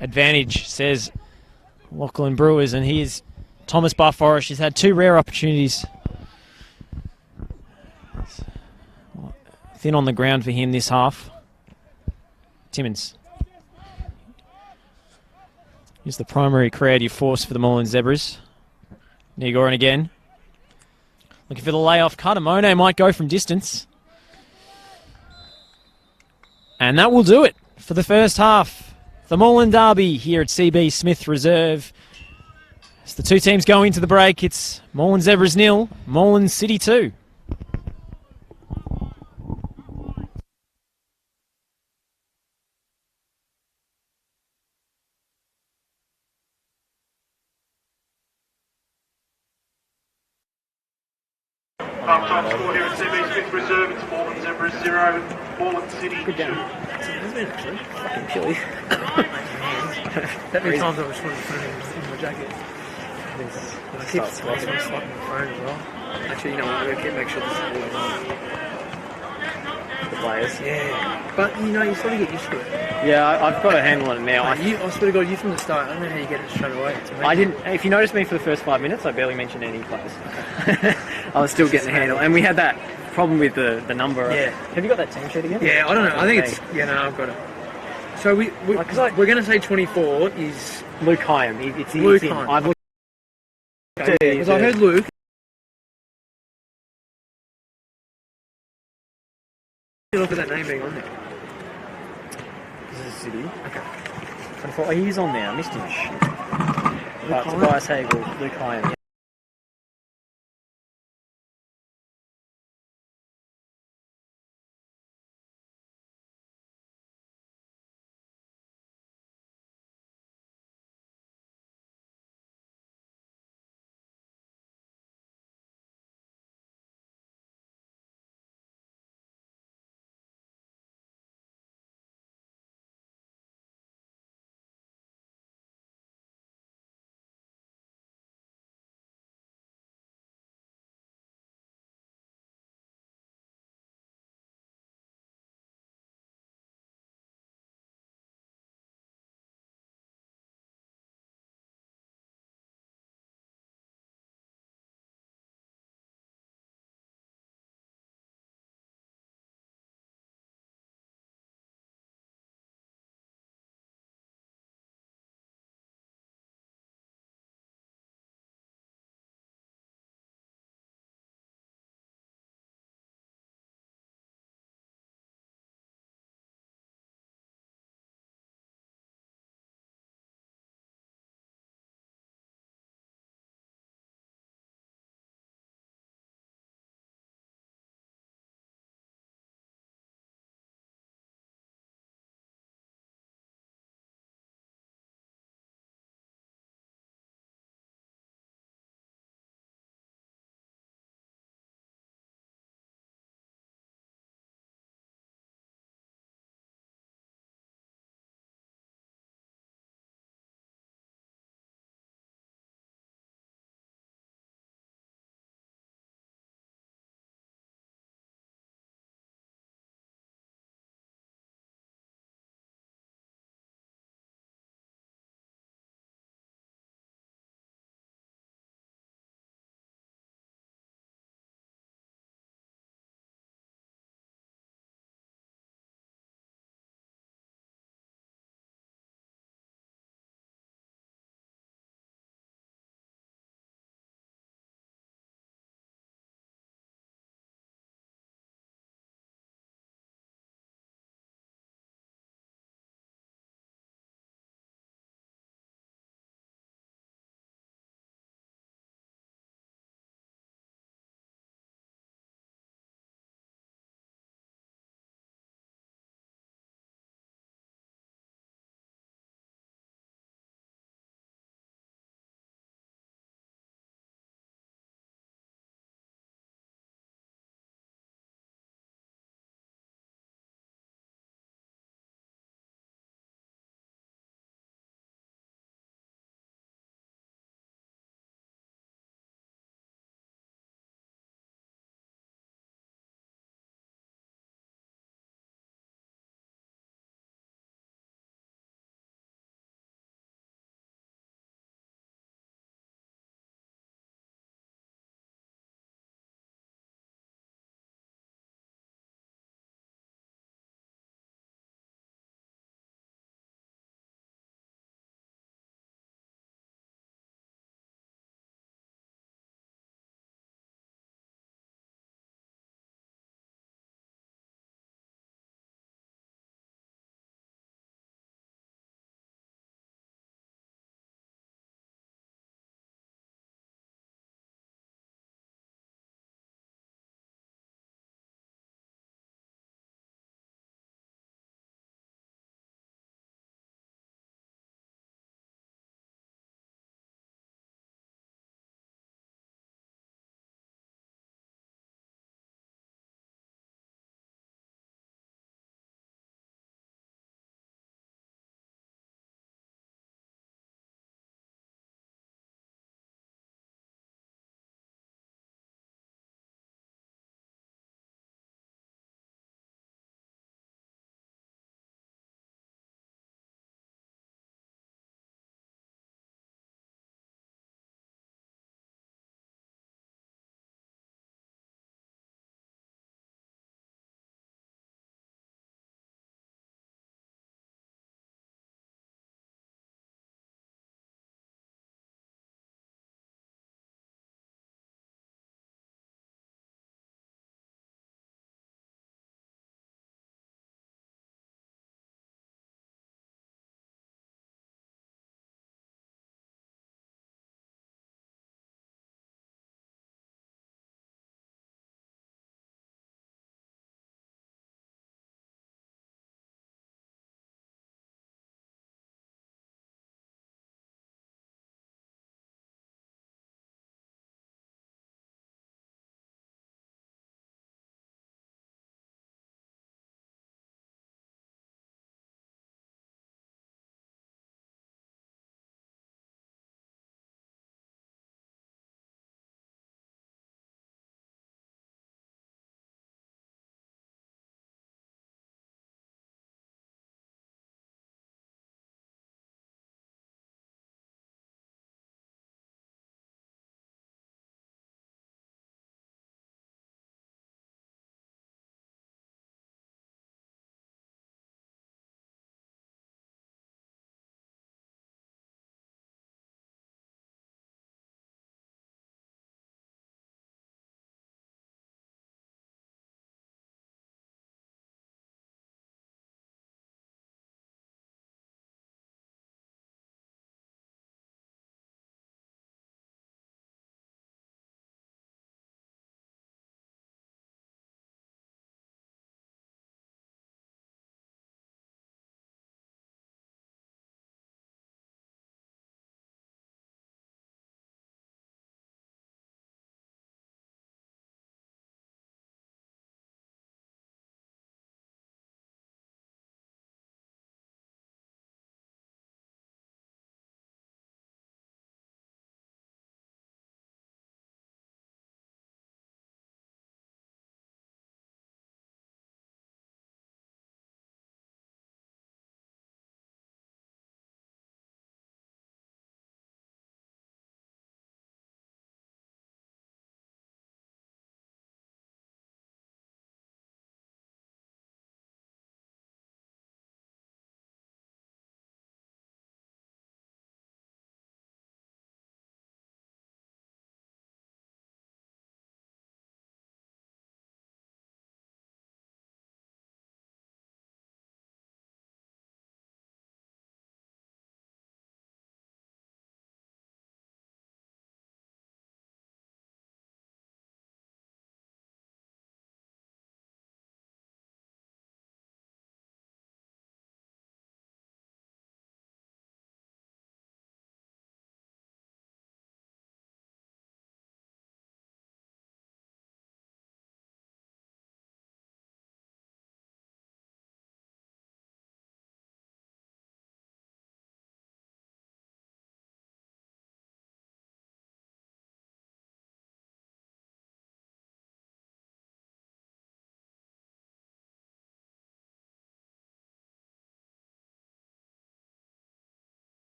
Advantage, says Lachlan Brewers, and here's Thomas Barforish. He's had 2 rare opportunities. Thin on the ground for him this half. Timmins. He's the primary creative force for the Moreland Zebras. Nigoran again. Looking for the layoff. Cardamone might go from distance. And that will do it for the first half. The Moreland Derby here at CB Smith Reserve. As the two teams go into the break, it's Moreland Zebras 0, Moreland City 2. Half-time score here at CB Smith Reserve. It's Moreland Zebras 0, Moreland City. Good game. Fucking chilly. That many times I just wanted to put it in my jacket. I keep swiping my phone as well. Actually, you know what? We're going to make sure this is all on. The players. Yeah, but you know, you sort of get used to it. Yeah, I've got a handle on it now. I swear to God, you from the start, I don't know how you get it straight away. I didn't. If you noticed me for the first 5 minutes, I barely mentioned any players. I was still getting a handle, and we had that problem with the number. Yeah. Have you got that team sheet again? Yeah, I don't know. I think it's I've got it. So we're going to say 24 is Luke Hyam. It's Luke him. Hyam. I've looked because I heard Luke. Look at that name being on there. This is City. Okay. 24. Oh, he's on there. I missed him. Shit. But Tobias Hagel, Luke Hyam. Yeah.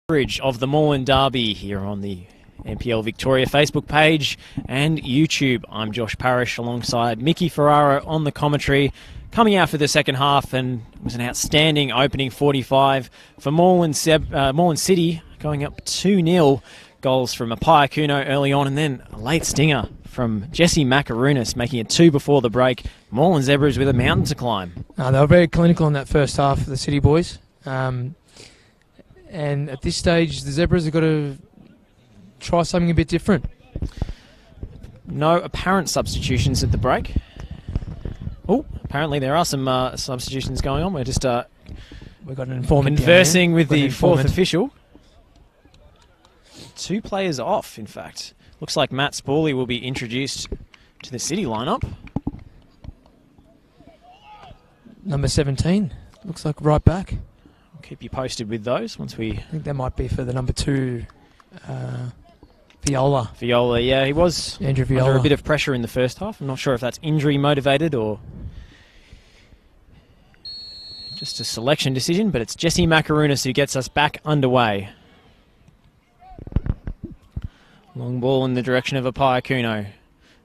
Coverage of the Moreland Derby here on the NPL Victoria Facebook page and YouTube. I'm Josh Parrish alongside Mickey Ferrara on the commentary. Coming out for the second half, and it was an outstanding opening 45 for Moreland City, going up 2-0. Goals from Apaya Kuno early on, and then a late stinger from Jesse Macarunas, making it 2 before the break. Moreland Zebras with a mountain to climb. They were very clinical in that first half, the City boys. And at this stage, the Zebras have got to try something a bit different. No apparent substitutions at the break. Oh, apparently there are some substitutions going on. We're just We've got an informant conversing with the fourth official. 2 players off, in fact. Looks like Matt Spawley will be introduced to the City lineup. Number 17, looks like right back. I'll keep you posted with those once we... I think that might be for the number 2, Viola. Viola, yeah, he was Andrew Viola. under a bit of pressure in the first half. I'm not sure if that's injury motivated or just a selection decision, but it's Jesse Macarunas who gets us back underway. Long ball in the direction of Apaya Kuno.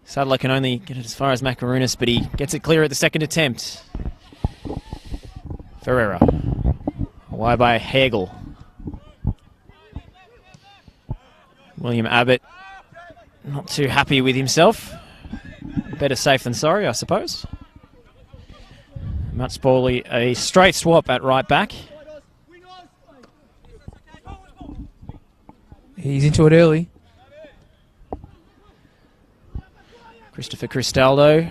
Sadler can only get it as far as Macarunas, but he gets it clear at the second attempt. Ferreira. Away by Hegel. William Abbott not too happy with himself. Better safe than sorry, I suppose. Matt Spawley, a straight swap at right back. He's into it early. Christopher Cristaldo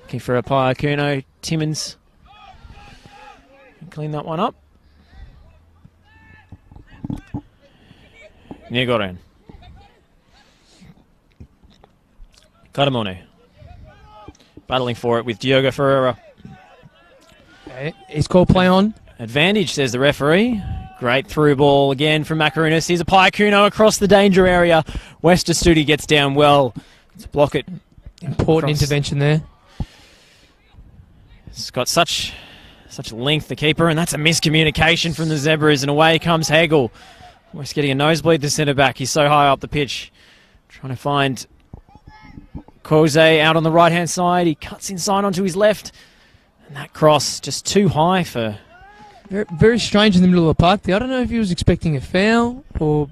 looking for Apaya Kuno. Timmins clean that one up. Niegoren. Caramone. Battling for it with Diogo Ferreira. Okay. He's called play on. Advantage, says the referee. Great through ball again from Macarunas. Here's Apaya Kuno across the danger area. West Astudi gets down well to block it. Important intervention there. It's got such length, the keeper, and that's a miscommunication from the Zebras, and away comes Hegel. Almost getting a nosebleed to centre back. He's so high up the pitch. Trying to find Koze out on the right-hand side. He cuts inside onto his left. And that cross just too high for... Very, very strange in the middle of the park there. I don't know if he was expecting a foul or...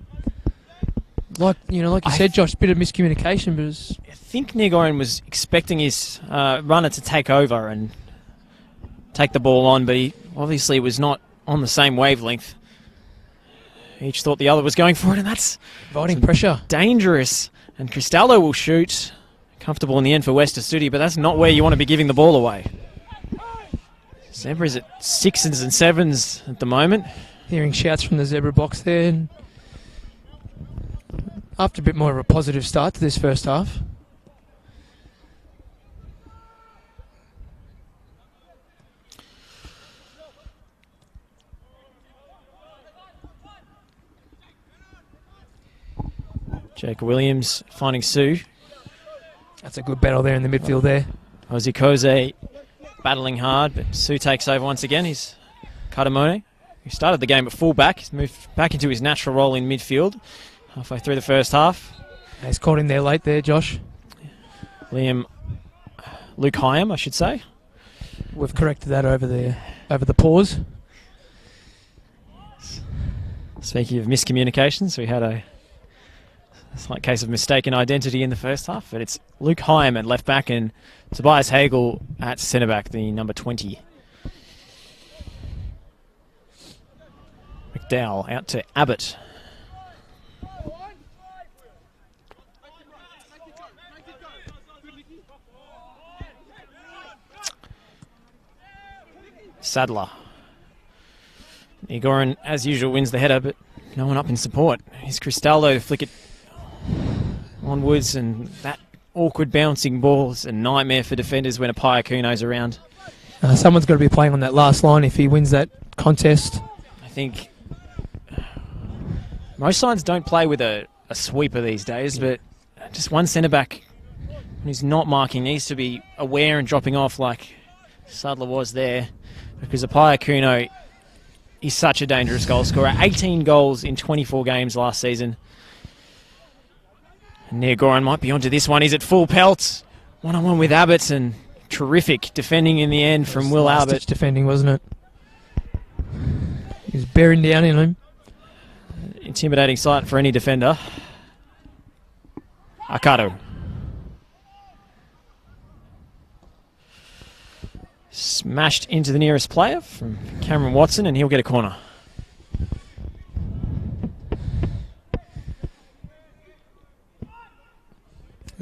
Like you said, Josh, a bit of miscommunication, but it's... I think Niegoren was expecting his runner to take over and take the ball on, but he obviously was not on the same wavelength. Each thought the other was going for it, and that's inviting pressure. Dangerous. And Cristaldo will shoot. Comfortable in the end for West Astudi, but that's not where you want to be giving the ball away. Zebra's at 6s and 7s at the moment. Hearing shouts from the Zebra box there. And after a bit more of a positive start to this first half. Jake Williams finding Sue. That's a good battle there in the midfield there. Jose Koze battling hard, but Sue takes over once again. He's Caramone, who started the game at full-back. He's moved back into his natural role in midfield halfway through the first half. He's caught in there late there, Josh. Luke Hyam, I should say. We've corrected that over the pause. Speaking of miscommunications, we had a slight case of mistaken identity in the first half, but it's Luke Hyam at left back and Tobias Hagel at centre back, the number 20. McDowell out to Abbott. Sadler. Niegoren, as usual, wins the header, but no one up in support. Here's Cristaldo to flick it onwards, and that awkward bouncing ball is a nightmare for defenders when Apaya Kuno's around. Someone's got to be playing on that last line if he wins that contest. I think most sides don't play with a sweeper these days, but just one centre-back who's not marking needs to be aware and dropping off like Sadler was there, because Apaya Kuno He's such a dangerous goal scorer. 18 goals in 24 games last season. And Nia Goran might be onto this one. He's at full pelt. One-on-one with Abbott, and terrific defending in the end from Will Abbott. Last-ditch defending, wasn't it? He was bearing down in him. Intimidating sight for any defender. Akato. Smashed into the nearest player from Cameron Watson, and he'll get a corner.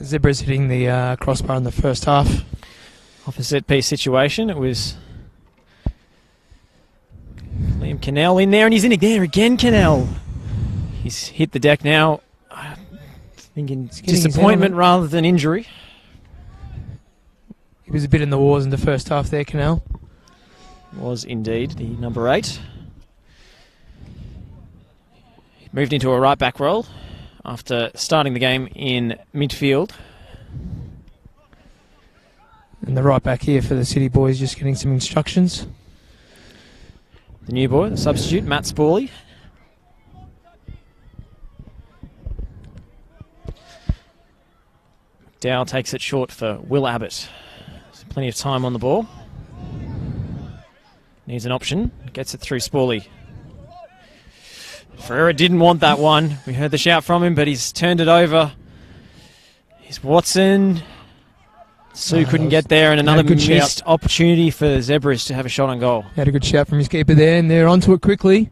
Zebras hitting the crossbar in the first half. Off a set-piece situation, it was Liam Cannell in there, and he's in there again, Cannell. He's hit the deck now. Thinking disappointment rather than injury. He was a bit in the wars in the first half there, Cannell. Was indeed the number 8. He moved into a right-back role after starting the game in midfield. And the right back here for the City boys just getting some instructions. The new boy, the substitute, Matt Spawley. McDowell takes it short for Will Abbott. There's plenty of time on the ball. Needs an option. Gets it through Spawley. Ferreira didn't want that one. We heard the shout from him, but he's turned it over. Here's Watson. Sue couldn't get there, and another missed opportunity for the Zebras to have a shot on goal. Had a good shout from his keeper there, and they're onto it quickly.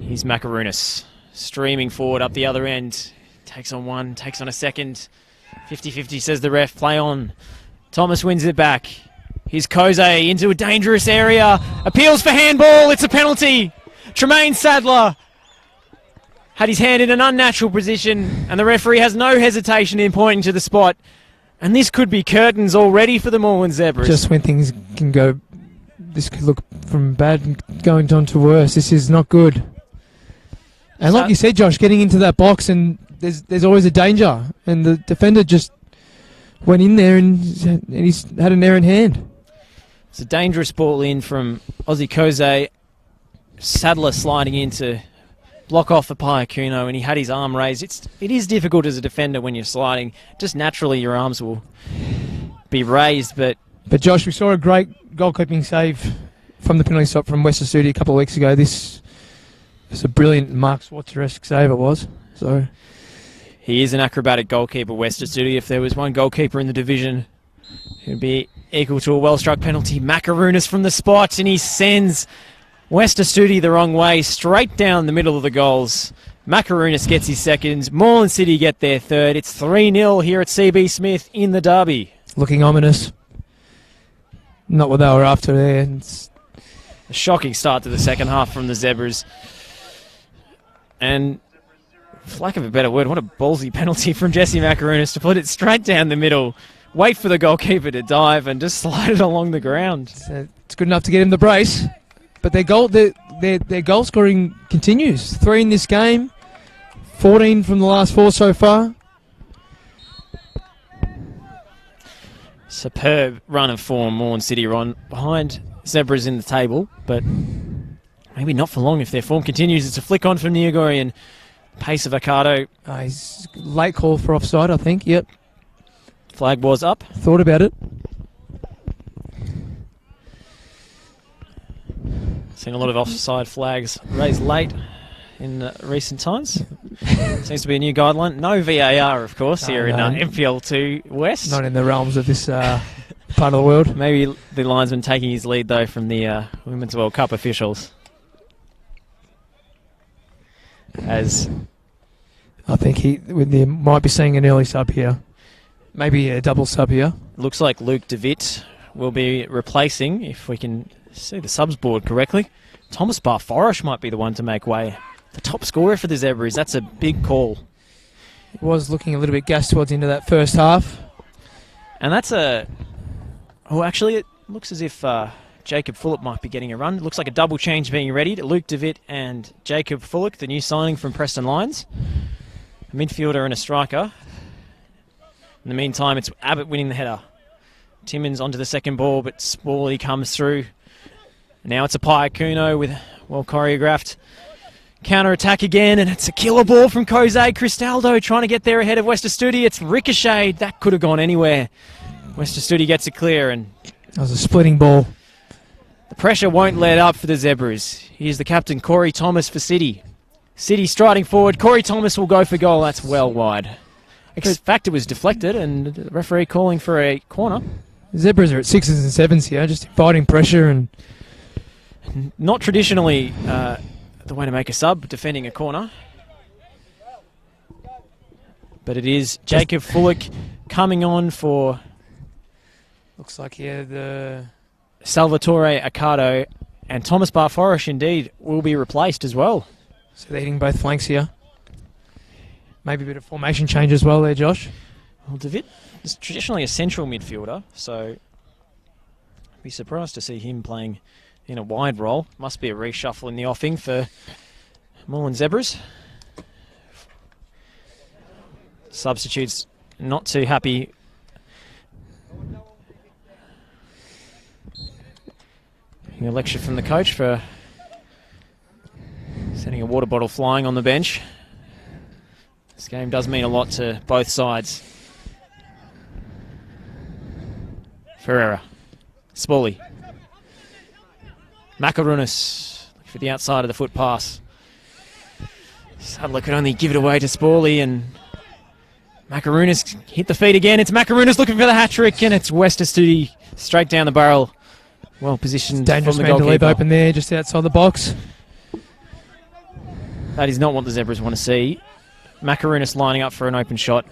Here's Macarunas. Streaming forward up the other end. Takes on one, takes on a second. 50-50 says the ref. Play on. Thomas wins it back. Here's Kose into a dangerous area. Appeals for handball. It's a penalty. Tremaine Sadler had his hand in an unnatural position, and the referee has no hesitation in pointing to the spot. And this could be curtains already for the Moreland Zebras. Just when things can go, this could look from bad going on to worse. This is not good. And like you said, Josh, getting into that box, and there's always a danger. And the defender just went in there, and he's had an error in hand. It's a dangerous ball in from Ozzy Kose. Sadler sliding in to block off the Iacuno, and he had his arm raised. It is difficult as a defender when you're sliding. Just naturally your arms will be raised. But Josh, we saw a great goalkeeping save from the penalty spot from Western Studio a couple of weeks ago. This was a brilliant Mark Schwarzer-esque save it was. So he is an acrobatic goalkeeper, Western Studio. If there was one goalkeeper in the division who'd be equal to a well-struck penalty, Macarunas from the spot, and he sends Western Studio the wrong way, straight down the middle of the goals. Macarunas gets his second. Moreland City get their third. It's 3-0 here at CB Smith in the derby. Looking ominous. Not what they were after there. It's a shocking start to the second half from the Zebras. And, for lack of a better word, what a ballsy penalty from Jesse Macarunas to put it straight down the middle, wait for the goalkeeper to dive, and just slide it along the ground. It's good enough to get him the brace. But their goal scoring continues. 3 in this game, 14 from the last 4 so far. Superb run of form, Moreland City run behind Zebras in the table, but maybe not for long if their form continues. It's a flick on from Niagori and pace of Akato. He's late call for offside, I think. Yep. Flag was up. Thought about it. Seen a lot of offside flags raised late in recent times. Seems to be a new guideline. No VAR, of course, here in NPL 2 West. Not in the realms of this part of the world. Maybe the linesman taking his lead, though, from the Women's World Cup officials. As I think they might be seeing an early sub here. Maybe a double sub here. Looks like Luke DeWitt will be replacing, if we can see the subs board correctly. Thomas Barforosh might be the one to make way. The top scorer for the Zebras. That's a big call. It was looking a little bit gassed towards the end of that first half. And that's a... Oh, actually, it looks as if Jacob Fullock might be getting a run. It looks like a double change being readied. Luke DeWitt and Jacob Fullock, the new signing from Preston Lions. A midfielder and a striker. In the meantime, it's Abbott winning the header. Timmins onto the second ball, but Spawley comes through. Now it's a Kuno with well choreographed counter-attack again, and it's a killer ball from Jose Cristaldo trying to get there ahead of West Studi. It's ricocheted. That could have gone anywhere. West Studi gets it clear, and That was a splitting ball. the pressure won't let up for the Zebras. Here's the captain, Corey Thomas for City. City striding forward. Corey Thomas will go for goal. That's well wide. In fact, it was deflected, and the referee calling for a corner. Zebras are at 6s and 7s here, just inviting pressure and Not traditionally the way to make a sub, defending a corner. But it is Jacob Fullick coming on for looks like here the Salvatore Accardo, and Thomas Barforish indeed will be replaced as well. so they're hitting both flanks here. Maybe a bit of formation change as well there, Josh. Well, David is traditionally a central midfielder, so I'd be surprised to see him playing in a wide role. Must be a reshuffle in the offing for Moreland Zebras. Substitutes not too happy. A lecture from the coach for sending a water bottle flying on the bench. This game does mean a lot to both sides. Ferreira, Spaulley, Macarunas for the outside of the foot pass. Sadler could only give it away to Spaulley, and Macarunas hit the feet again. It's Macarunas looking for the hat-trick, and it's West Studi straight down the barrel. Well positioned Dangerous from the man to leave goalkeeper. open there, just outside the box. That is not what the Zebras want to see. Macarunas lining up for an open shot.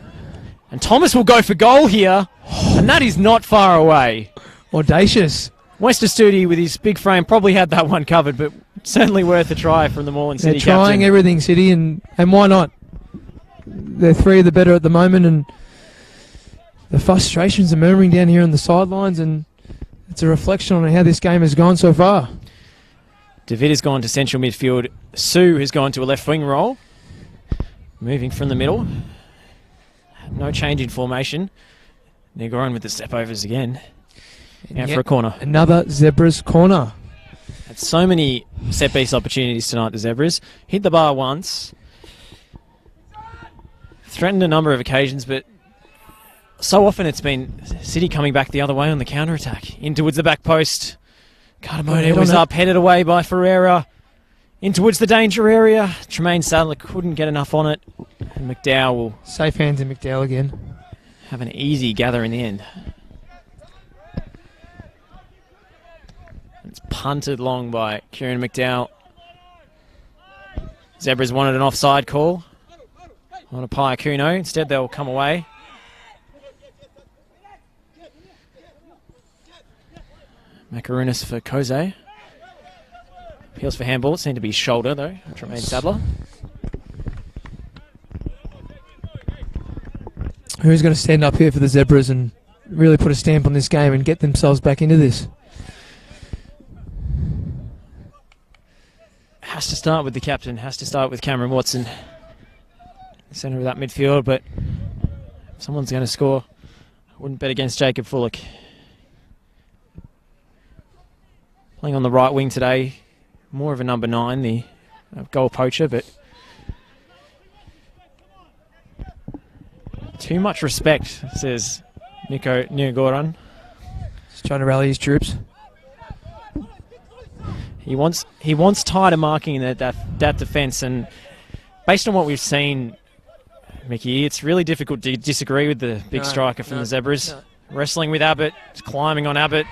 And Thomas will go for goal here, and that is not far away. Audacious. West Studi with his big frame probably had that one covered, but certainly worth a try from the Moreland They're City trying captain. everything, City, and why not? They're 3 of the better at the moment, and the frustrations are murmuring down here on the sidelines, and it's a reflection on how this game has gone so far. David has gone to central midfield. Sue has gone to a left wing role. Moving from the middle. No change in formation. Negoran with the step overs again. Out Yet for a corner. Another Zebras corner. Had so many set piece opportunities tonight, the Zebras. Hit the bar once. Threatened a number of occasions, but so often it's been City coming back the other way on the counter-attack. In towards the back post. Cardamone was up, headed away by Ferreira. In towards the danger area. Tremaine Sadler couldn't get enough on it. And McDowell will Safe hands in McDowell again. have an easy gather in the end. It's punted long by Kieran McDowell. Zebras wanted an offside call on a Kuno. Instead, they'll come away. Macarunas for Jose. Appeals for handball. It seemed to be shoulder, though. Tremaine Sadler. Who's going to stand up here for the Zebras and really put a stamp on this game and get themselves back into this? Has to start with the captain. Has to start with Cameron Watson. The centre of that midfield, but if someone's going to score, I wouldn't bet against Jacob Fullick. Playing on the right wing today. More of a number 9, the goal poacher, but too much respect, says Nico Neogoran. Just trying to rally his troops. He wants tighter marking in that defence, and based on what we've seen, Mickey, it's really difficult to disagree with the big striker from the Zebras. Wrestling with Abbott, wrestling on Abbott.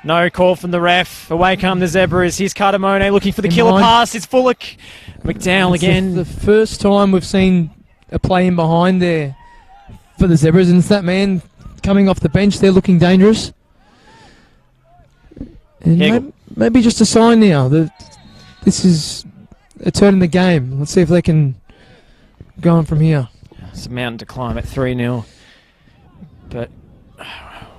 No call from the ref. Away come the Zebras. Here's Cardamone looking for the killer pass. It's Fullick. McDowell again. The first time we've seen a play in behind there for the Zebras, and it's that man coming off the bench there looking dangerous. And maybe just a sign now that this is a turn in the game. Let's see if they can go on from here. It's a mountain to climb at 3-0. But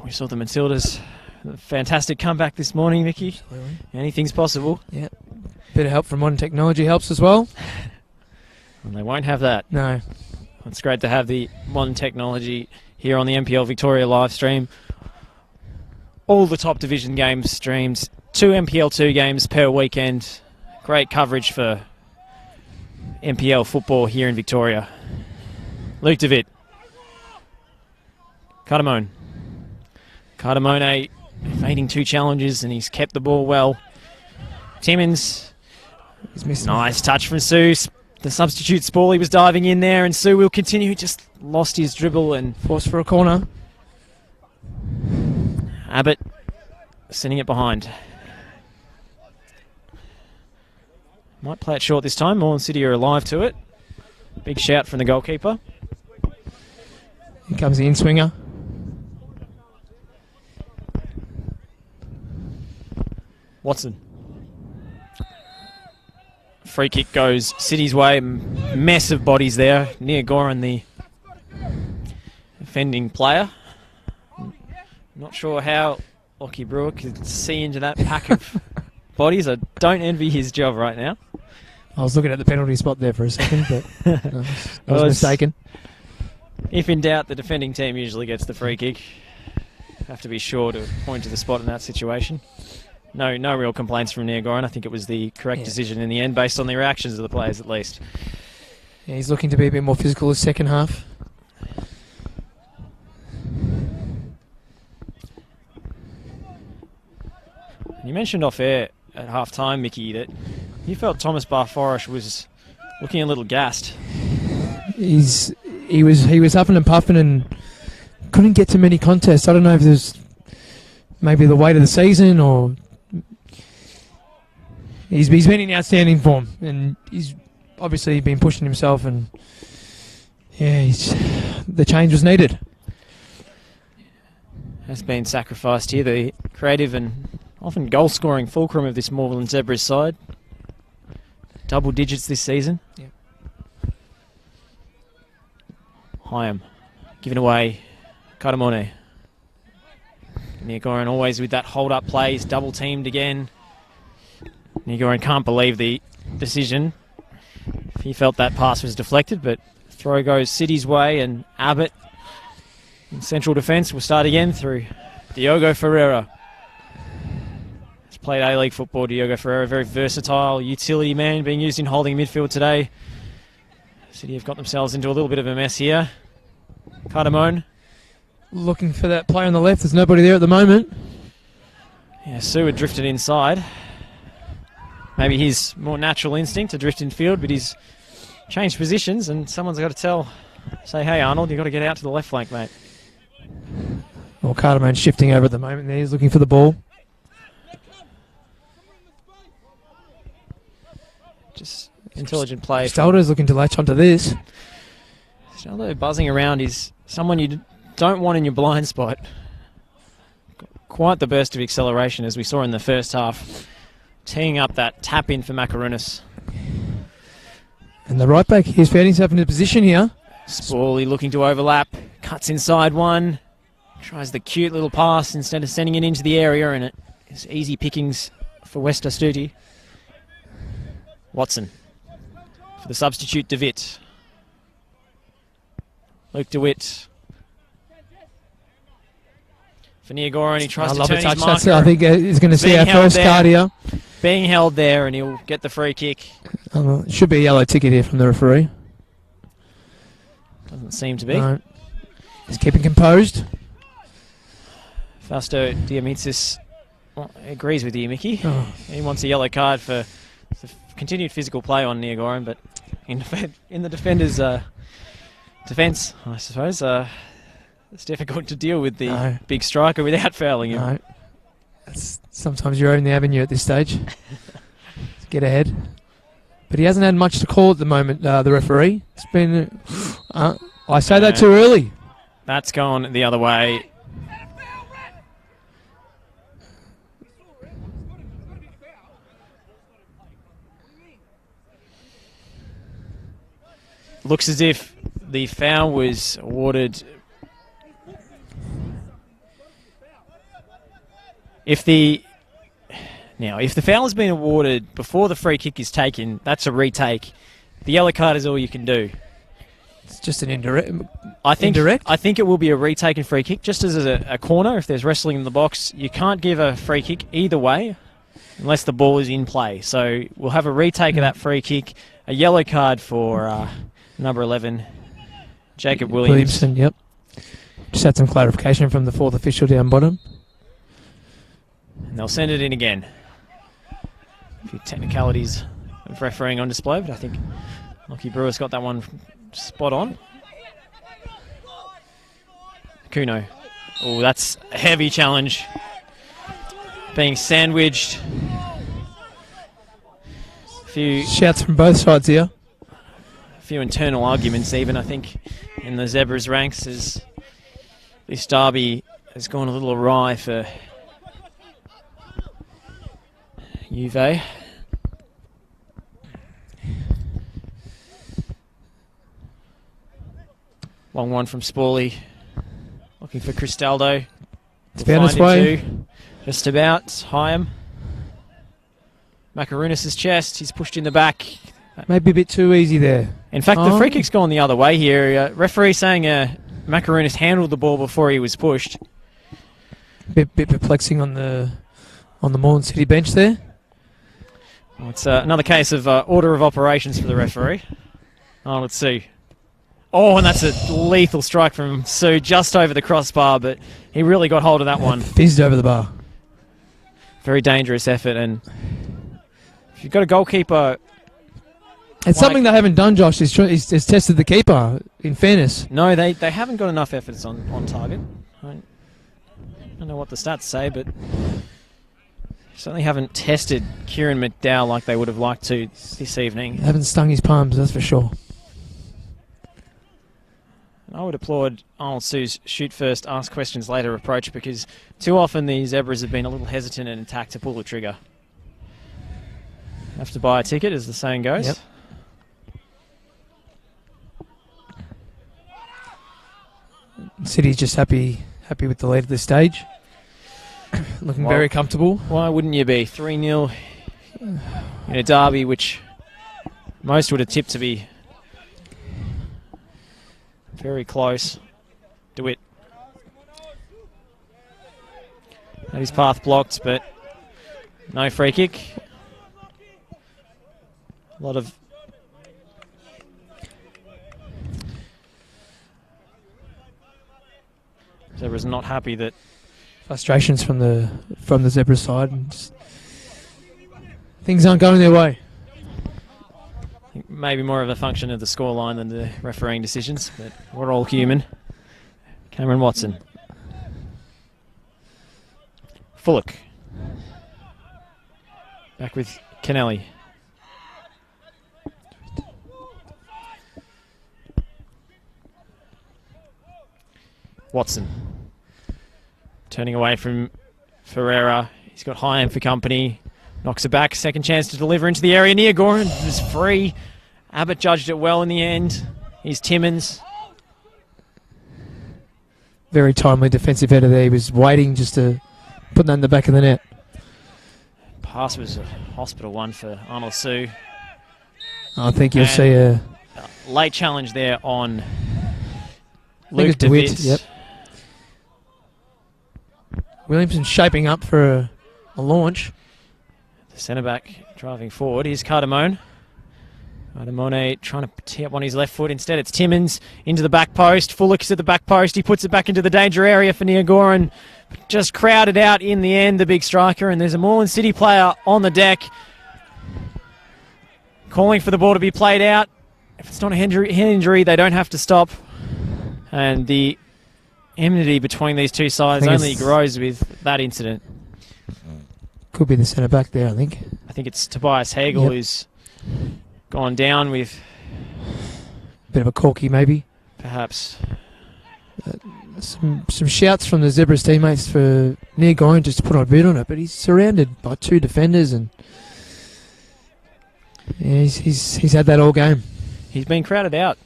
we saw the Matildas. A fantastic comeback this morning, Mickey. Absolutely. Anything's possible. Yeah. Bit of help from modern technology helps as well. And they won't have that. No. It's great to have the modern technology here on the NPL Victoria live stream. All the top division games streamed 2 MPL2 games per weekend. Great coverage for NPL football here in Victoria. Luke DeVitt. Cardamone. Cardamone evading 2 challenges, and he's kept the ball well. Timmins. He's missing. Nice touch from Sue. The substitute Spawley was diving in there, and Sue will continue. Just lost his dribble and Forced for a corner. Abbott sending it behind. Might play it short this time. Moreland City are alive to it. Big shout from the goalkeeper. Here comes the in-swinger. Watson. Free kick goes City's way. Mess of bodies there. Near Goran, the defending player. Not sure how Lockie Brewer could see into that pack of bodies. I don't envy his job right now. I was looking at the penalty spot there for a second, but I was mistaken. If in doubt, the defending team usually gets the free kick. Have to be sure to point to the spot in that situation. No real complaints from Near Goran. I think it was the correct decision in the end, based on the reactions of the players at least. Yeah, he's looking to be a bit more physical the second half. You mentioned off air at half time, Mickey, that you felt Thomas Barforish was looking a little gassed. He was huffing and puffing and couldn't get to many contests. I don't know if there's maybe the weight of the season, or he's been in outstanding form, and he's obviously been pushing himself, and yeah, the change was needed. Has been sacrificed here, the creative and often goal-scoring fulcrum of this Moreland Zebras side. Double digits this season. Yeah. Hyam giving away. Cardamone. Near Goran always with that hold-up play. He's double-teamed again. Near Goran can't believe the decision. He felt that pass was deflected, but throw goes City's way, and Abbott in central defence will start again through Diogo Ferreira. He's played A-League football, Diogo Ferreira, very versatile utility man, being used in holding midfield today. City have got themselves into a little bit of a mess here. Cardamone. Looking for that player on the left. There's nobody there at the moment. Yeah, Sue had drifted inside. Maybe his more natural instinct to drift in field, but he's changed positions, and someone's got to say, hey Arnold, you've got to get out to the left flank, mate. Well, Cardamone's shifting over at the moment there. He's looking for the ball. Just intelligent play. Staldo's looking to latch onto this. Staldo buzzing around is someone you don't want in your blind spot. Quite the burst of acceleration as we saw in the first half. Teeing up that tap in for Macaronis. And the right back, he's found himself in a position here. Spawley looking to overlap. Cuts inside one. Tries the cute little pass instead of sending it into the area, and it is easy pickings for West Astuti. Watson for the substitute DeVitt. Luke DeWitt. For Near Goran, he tries to turn his marker. I think he's going to see our first card here. Being held there, and he'll get the free kick. Should be a yellow ticket here from the referee. Doesn't seem to be. No. He's keeping composed. Fausto Diamitsis agrees with you, Mickey. Oh. He wants a yellow card for continued physical play on Near Goran, but in the defender's defence, I suppose, it's difficult to deal with the big striker without fouling him. No. Sometimes you're in the avenue at this stage. Get ahead. But he hasn't had much to call at the moment, the referee. It's been... I say that too early. That's gone the other way. Looks as if the foul was awarded. If the foul has been awarded before the free kick is taken, that's a retake. The yellow card is all you can do. It's just an indirect. I think it will be a retaken free kick, just as a corner. If there's wrestling in the box, you can't give a free kick either way. unless the ball is in play. So we'll have a retake of that free kick. A yellow card for number 11, Jacob Williams. Williamson, yep. Just had some clarification from the fourth official down bottom. And they'll send it in again. A few technicalities of refereeing on display, but I think Lockie Brewer's got that one spot on. Kuno. Oh, that's a heavy challenge. Being sandwiched. A few shouts from both sides here. A few internal arguments even, I think, in the Zebras ranks as this derby has gone a little awry for Juve. Long one from Spawley. Looking for Cristaldo. It's found its way. Just about. Hyam. Makarunas' chest. He's pushed in the back. Maybe a bit too easy there. In fact, the free kick's gone the other way here. Referee saying Makarunas handled the ball before he was pushed. Bit perplexing on the Moreland City bench there. Well, it's another case of order of operations for the referee. Oh, let's see. Oh, and that's a lethal strike from Sue just over the crossbar, but he really got hold of that one. Fizzed over the bar. Very dangerous effort, and if you've got a goalkeeper... It's something they haven't done, Josh, is tested the keeper, in fairness. No, they haven't got enough efforts on target. I don't know what the stats say, but certainly haven't tested Kieran McDowell like they would have liked to this evening. They haven't stung his palms, that's for sure. I would applaud Arnold Sue's shoot first, ask questions later approach, because too often the Zebras have been a little hesitant and attacked to pull the trigger. Have to buy a ticket, as the saying goes. Yep. City's just happy with the lead at this stage. Looking very comfortable. Why wouldn't you be? 3-0 in a derby which most would have tipped to be very close. DeWitt. Had his path blocked, but no free kick. A lot of Zebras not happy that frustrations from the Zebra side. And things aren't going their way. I think maybe more of a function of the scoreline than the refereeing decisions, but we're all human. Cameron Watson. Fullock. Back with Kennelly. Watson. Turning away from Ferreira. He's got Hyam for company. Knocks it back. Second chance to deliver into the area. Near Goran is free. Abbott judged it well in the end. He's Timmins. Very timely defensive header there. He was waiting just to put that in the back of the net. Pass was a hospital one for Arnold Sue. I think you'll see a late challenge there on Luke DeWitt. Yep. Williamson shaping up for a launch. The centre-back driving forward. Here's Cardamone. Cardamone trying to tee up on his left foot. Instead, it's Timmins into the back post. Fullock's at the back post. He puts it back into the danger area for Niagoran. Just crowded out in the end, the big striker. And there's a Moreland City player on the deck calling for the ball to be played out. If it's not a head injury, they don't have to stop. And the enmity between these two sides only grows with that incident. Could be the centre back there, I think. I think it's Tobias Hagel who's gone down with bit of a corky, maybe. Perhaps. Some shouts from the Zebras teammates for Near Goran just to put a boot on it, but he's surrounded by two defenders, and he's had that all game. He's been crowded out.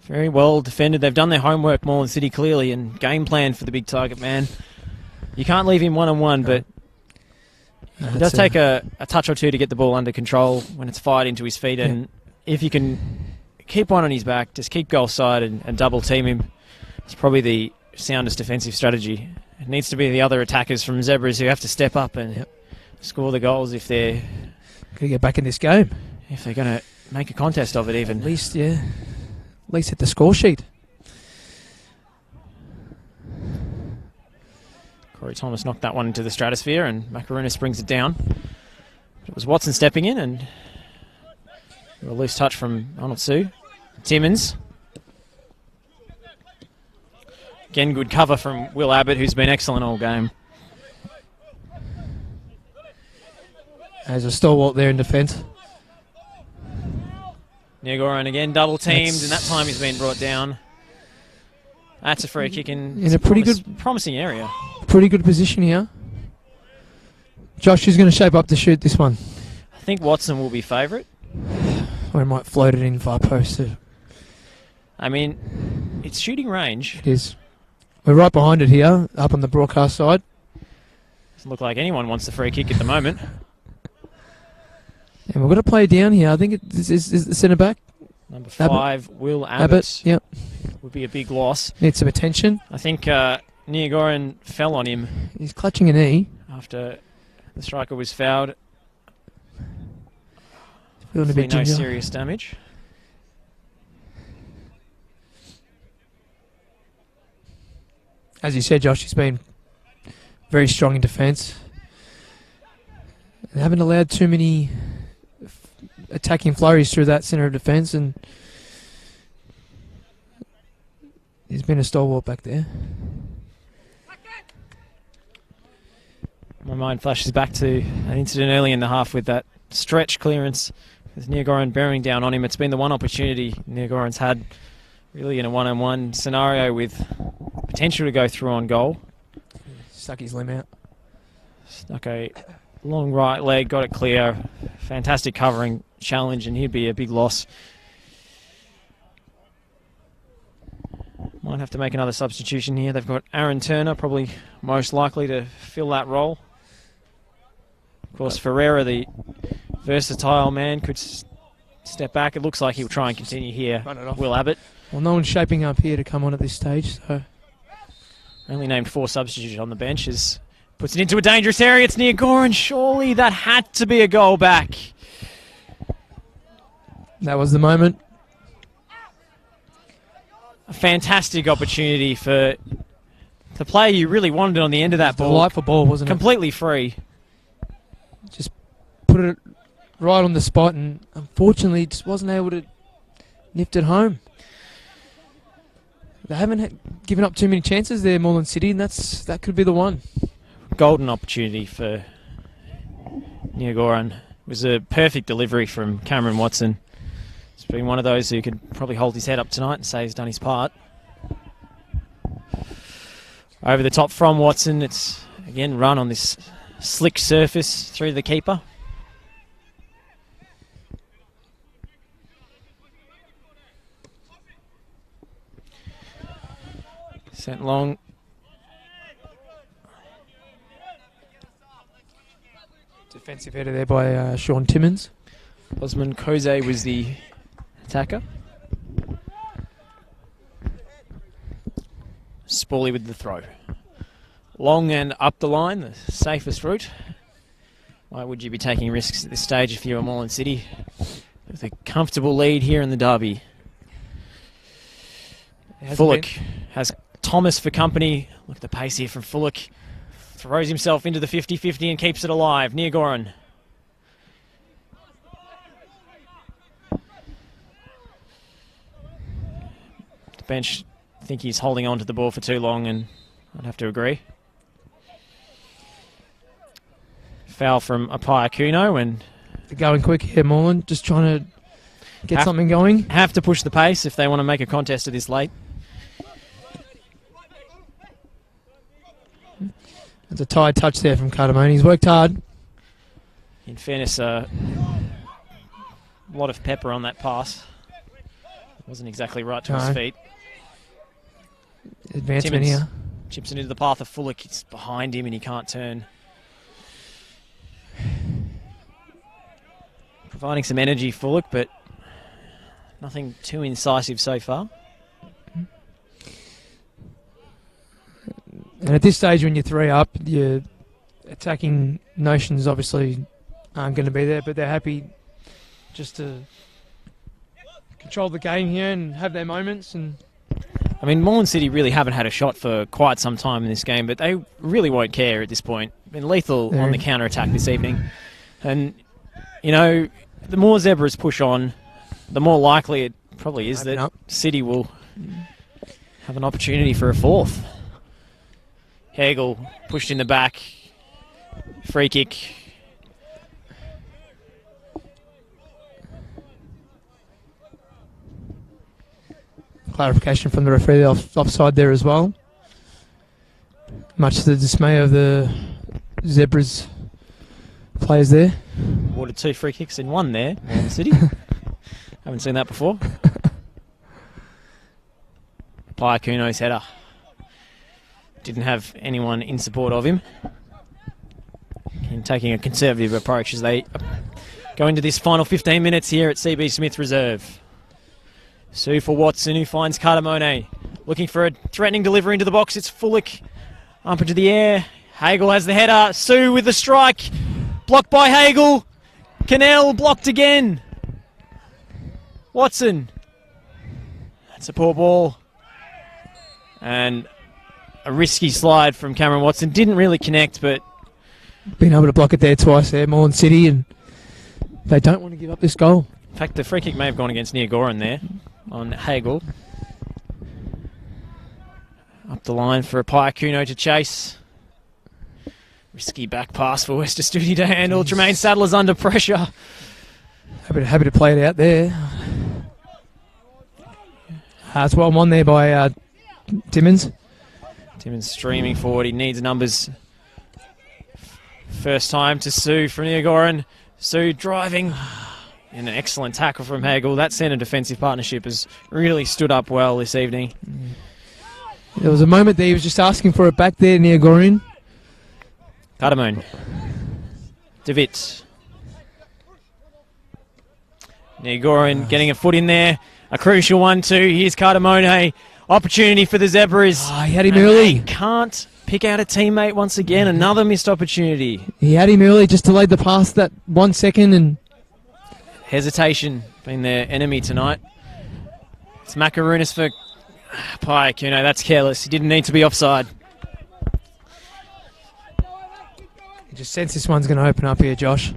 Very well defended. They've done their homework, Moreland City, clearly, and game plan for the big target man. You can't leave him one-on-one, but it does take a touch or two to get the ball under control when it's fired into his feet. And if you can keep one on his back, just keep goal side and double team him, it's probably the soundest defensive strategy. It needs to be the other attackers from Zebras who have to step up and score the goals if they're Got to get back in this game. going to make a contest of it even. At least hit the score sheet. Corey Thomas knocked that one into the stratosphere and Macaronis brings it down. It was Watson stepping in and a loose touch from Arnold Sue. Timmins. Again, good cover from Will Abbott, who's been excellent all game. There's a stalwart there in defence. Niagoran again double teamed, and that time he's been brought down. That's a free kick in a pretty good, promising area. Pretty good position here. Josh is going to shape up to shoot this one. I think Watson will be favourite. Or he might float it in far post. I mean, it's shooting range. It is. We're right behind it here, up on the broadcast side. Doesn't look like anyone wants the free kick at the moment. And we're going to play down here. I think it is the centre back. Number 5, Will Abbott. Yep. Would be a big loss. Needs some attention. I think Niagoran fell on him. He's clutching a knee. After the striker was fouled. Feeling a bit no ginger. serious damage. As you said, Josh, he's been very strong in defence. They haven't allowed too many attacking flurries through that centre of defence, and he's been a stalwart back there. My mind flashes back to an incident early in the half with that stretch clearance with Niagoran bearing down on him. It's been the one opportunity Niagoran's had really in a one-on-one scenario with potential to go through on goal. Stuck his limb out. Stuck a long right leg, got it clear. Fantastic covering challenge, and he'd be a big loss. Might have to make another substitution here. They've got Aaron Turner, probably most likely to fill that role. Of course, Ferreira, the versatile man, could step back. It looks like he'll try and continue here. Run it off. Will Abbott. Well, no one's shaping up here to come on at this stage, so... Only named 4 substitutes on the bench. Puts it into a dangerous area. It's Niagoran. Surely that had to be a goal back. That was the moment. A fantastic opportunity for the player you really wanted on the end of that ball. Delightful ball, wasn't it? Completely free. Just put it right on the spot, and unfortunately just wasn't able to nift it home. They haven't given up too many chances there, Moreland City, and that could be the one. Golden opportunity for Niagoran. It was a perfect delivery from Cameron Watson. He's been one of those who could probably hold his head up tonight and say he's done his part. Over the top from Watson. It's again run on this slick surface through the keeper. Sent long. Defensive header there by Sean Timmins. Osman Koze was the attacker. Spawley with the throw. Long and up the line, the safest route. Why would you be taking risks at this stage if you're Moreland City? With a comfortable lead here in the derby. Fullock has Thomas for company. Look at the pace here from Fullock. Throws himself into the 50-50 and keeps it alive. Niagoran. The bench think he's holding on to the ball for too long, and I'd have to agree. Foul from Apaya Kuno, and They're going quick here, Moreland. Just trying to get something going. Have to push the pace if they want to make a contest of this late. It's a tight touch there from Cardamone. He's worked hard. In fairness, a lot of pepper on that pass. Wasn't exactly right to his feet. Advancement Timmins here. chips it into the path of Fullock. It's behind him and he can't turn. Providing some energy, Fullock, but nothing too incisive so far. And at this stage, when you're 3 up, you're attacking notions obviously aren't going to be there, but they're happy just to control the game here and have their moments. And I mean, Moreland City really haven't had a shot for quite some time in this game, but they really won't care at this point. Been lethal on the counter-attack this evening. And, you know, the more Zebras push on, the more likely it probably is that City will have an opportunity for a fourth. Hegel pushed in the back. Free kick. Clarification from the referee, offside there as well. Much to the dismay of the Zebras players there. Awarded 2 free kicks in 1 there, Moreland City. Haven't seen that before. Piacuno's header. Didn't have anyone in support of him. And taking a conservative approach as they go into this final 15 minutes here at CB Smith Reserve. Sue for Watson, who finds Cardamone. Looking for a threatening delivery into the box. It's Fullick up into the air. Hagel has the header. Sue with the strike. Blocked by Hagel. Cannell blocked again. Watson. That's a poor ball. And a risky slide from Cameron Watson. Didn't really connect, but been able to block it there twice there, Moreland City, and they don't want to give up this goal. In fact, the free kick may have gone against Niagoran there on Hagel. Up the line for a Piacuno to chase. Risky back pass for West Estudi to handle. Tremaine Sadler's under pressure. Happy to play it out there. It's well won there by Timmins. Timmins streaming forward. He needs numbers. First time to Sue from Niagoran. Sue driving. And an excellent tackle from Hagel. That centre defensive partnership has really stood up well this evening. There was a moment there he was just asking for it back there near Gorin. Cardamone. DeWitt. Niagoran getting a foot in there. A crucial one too. Here's Cardamone. Opportunity for the Zebras. He had him early. Can't pick out a teammate once again. Another missed opportunity. He had him early, just delayed the pass that 1 second, and hesitation been their enemy tonight. It's Macaronis for Piacuno. That's careless. He didn't need to be offside. You just sense this one's going to open up here, Josh.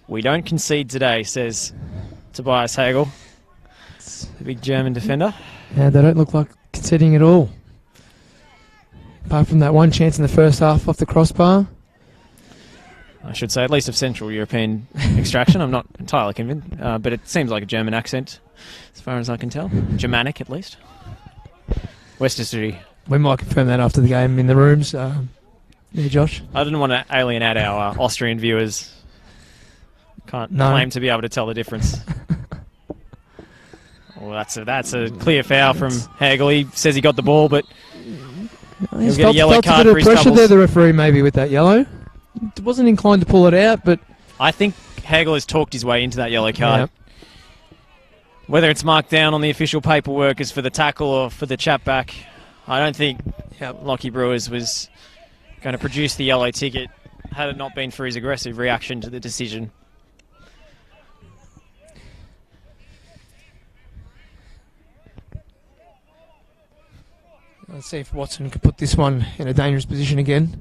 We don't concede today, says Tobias Hagel, the big German defender. Yeah, they don't look like conceding at all. Apart from that one chance in the first half off the crossbar. I should say at least of Central European extraction. I'm not entirely convinced, but it seems like a German accent as far as I can tell. Germanic at least. West Estudi. We might confirm that after the game in the rooms. Yeah, Josh? I didn't want to alienate our Austrian viewers. Can't claim to be able to tell the difference. Well, that's a clear foul from Hagel. He says he got the ball, but he'll get a yellow card for his pressure doubles. there, the referee, maybe, with that yellow. Wasn't inclined to pull it out, but I think Hagel has talked his way into that yellow card. Yep. Whether it's marked down on the official paperwork as for the tackle or for the chat back, I don't think Lockie Brewers was going to produce the yellow ticket had it not been for his aggressive reaction to the decision. Let's see if Watson can put this one in a dangerous position again.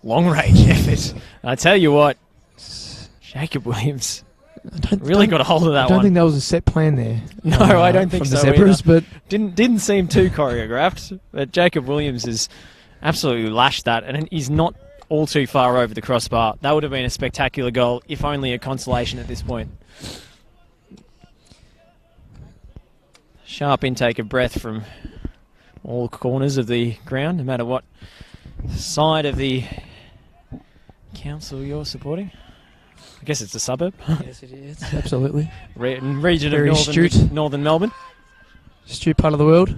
Long range effort. I tell you what, Jacob Williams really got a hold of that one. I don't think that was a set plan there. No, I don't think from so the Zebras, either. but didn't seem too choreographed. But Jacob Williams has absolutely lashed that, and he's not all too far over the crossbar. That would have been a spectacular goal, if only a consolation at this point. Sharp intake of breath from all corners of the ground, no matter what side of the council you're supporting. I guess it's a suburb. Yes, it is. Absolutely. Region Very of astute. northern Melbourne. Astute part of the world.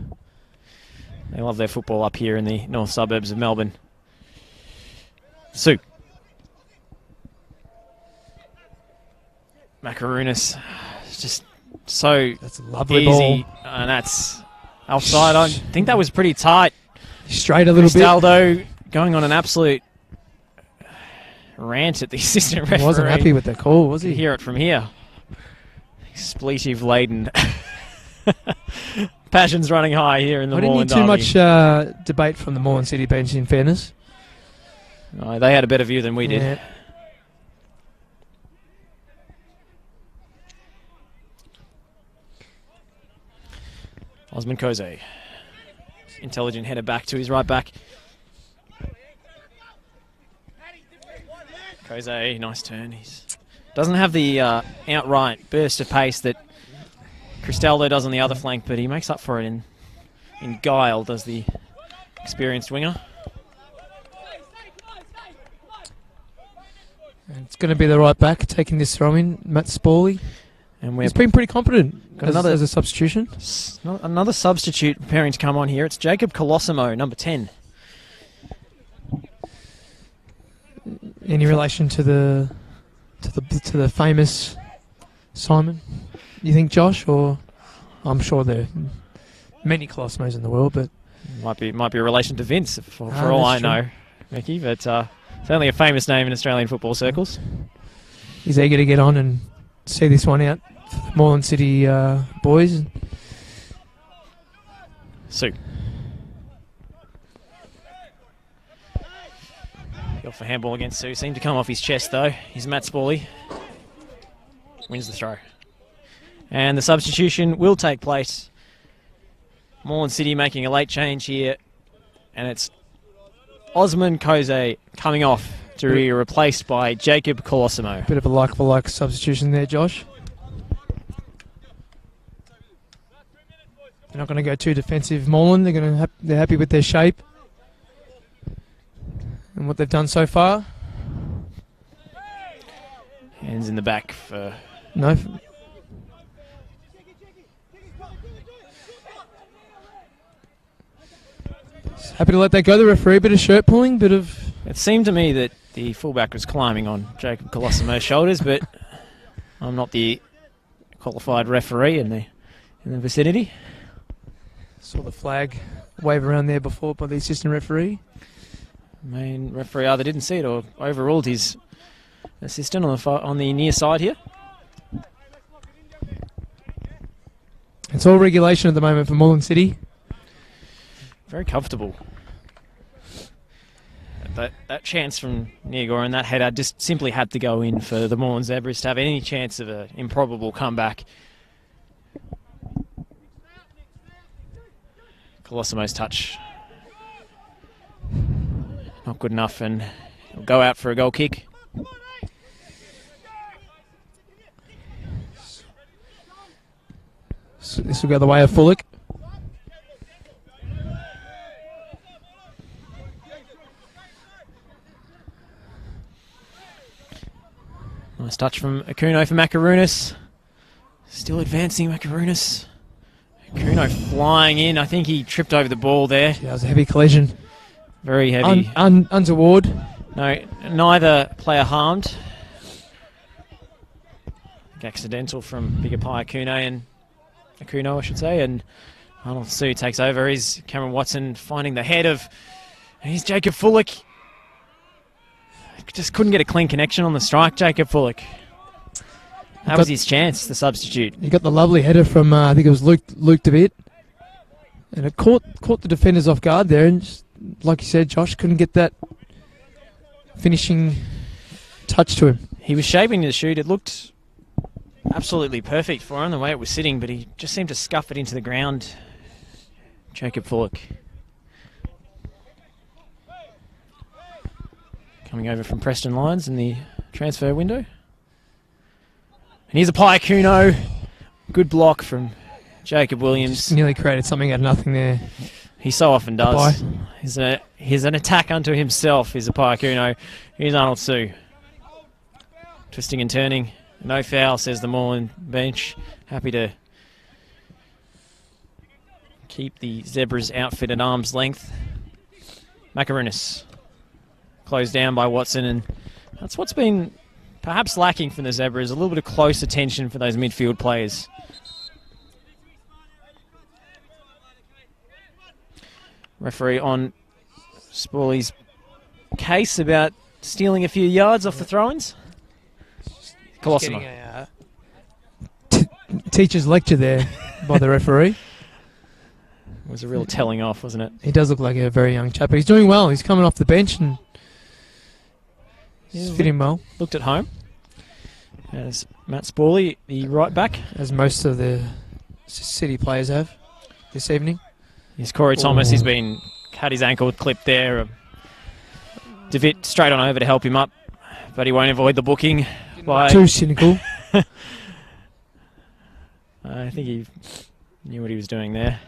They love their football up here in the north suburbs of Melbourne. Sue. Macaronis. It's just so That's a lovely easy. ball. And that's offside. I think that was pretty tight. Straight a little Cristaldo going on an absolute rant at the assistant referee. bit. Wasn't happy with the call, was You he? can hear it from here. Expletive laden. Passion's running high here in the I didn't Moreland need too derby. much debate from the Moreland City bench, in fairness. No, they had a better view than we did. Yeah. Osman Koze. Intelligent header back to his right back. Koze, nice turn. He doesn't have the outright burst of pace that Cristaldo does on the other flank, but he makes up for it in guile, does the experienced winger. And it's going to be the right back taking this throw in, Matt Spawley. And we're He's been pretty confident Got another- as a substitution. another substitute preparing to come on here. It's Jacob Colosimo, number 10. Any relation to the famous Simon? You think, Josh? Or I'm sure there are many Colosimos in the world, but Might be a relation to Vince, for Ah, all I that's know, Mickey. But certainly a famous name in Australian football circles. he's eager to get on and see this one out for the Moreland City boys. Sue. Go for handball against Sue. Seemed to come off his chest though. He's Matt Spawley. Wins the throw. And the substitution will take place. Moreland City making a late change here. And it's Osman Koze coming off to be replaced by Jacob Colosimo. Bit of a like-for-like substitution there, Josh. They're not going to go too defensive, Moreland. They're happy with their shape and what they've done so far. Hands in the back for... No. Happy to let that go, the referee. Bit of shirt pulling, bit of... It seemed to me that the fullback was climbing on Jacob Colosimo's shoulders, but I'm not the qualified referee in the vicinity. Saw the flag wave around there before by the assistant referee. Main referee either didn't see it or overruled his assistant on the near side here. It's all regulation at the moment for Moreland City. Very comfortable. That chance from Niagara and that header just simply had to go in for the Moreland Zebras to have any chance of an improbable comeback. Colosimo's touch. Not good enough, and he'll go out for a goal kick. So this will go the way of Fullick. Nice touch from Akuno for Macaronis. Still advancing Macaronis. Akuno flying in. I think he tripped over the ball there. Yeah, it was a heavy collision. Very heavy. Untoward. No, neither player harmed. Accidental from Bigapai Akuno, I should say, and Arnold Sue takes over. He's Cameron Watson finding the head of... He's Jacob Fullick. Just couldn't get a clean connection on the strike, Jacob Fullick. That was his chance, the substitute. He got the lovely header from, I think it was Luke DeVitt. And it caught the defenders off guard there, and just, like you said, Josh couldn't get that finishing touch to him. He was shaping to shoot. It looked absolutely perfect for him, the way it was sitting, but he just seemed to scuff it into the ground. Jacob Fullick. Coming over from Preston Lions in the transfer window. And here's a Kuno. Good block from Jacob Williams. Just nearly created something out of nothing there. He so often does. He's an attack unto himself, is a Kuno. Here's Arnold Sue. Twisting and turning. No foul, says the Moreland bench. Happy to keep the Zebras outfit at arm's length. Macarunas closed down by Watson, and that's what's been perhaps lacking from the Zebras, a little bit of close attention for those midfield players. Referee on Spawley's case about stealing a few yards off the throw-ins. Colosimo. Getting a teacher's lecture there by the referee. It was a real telling off, wasn't it? He does look like a very young chap, but he's doing well. He's coming off the bench and he's fitting well. Looked at home. As Matt Spawley, the right back. As most of the City players have this evening. Yes, Corey Thomas, he's had his ankle clipped there. DeVitt straight on over to help him up, but he won't avoid the booking. Too cynical. I think he knew what he was doing there.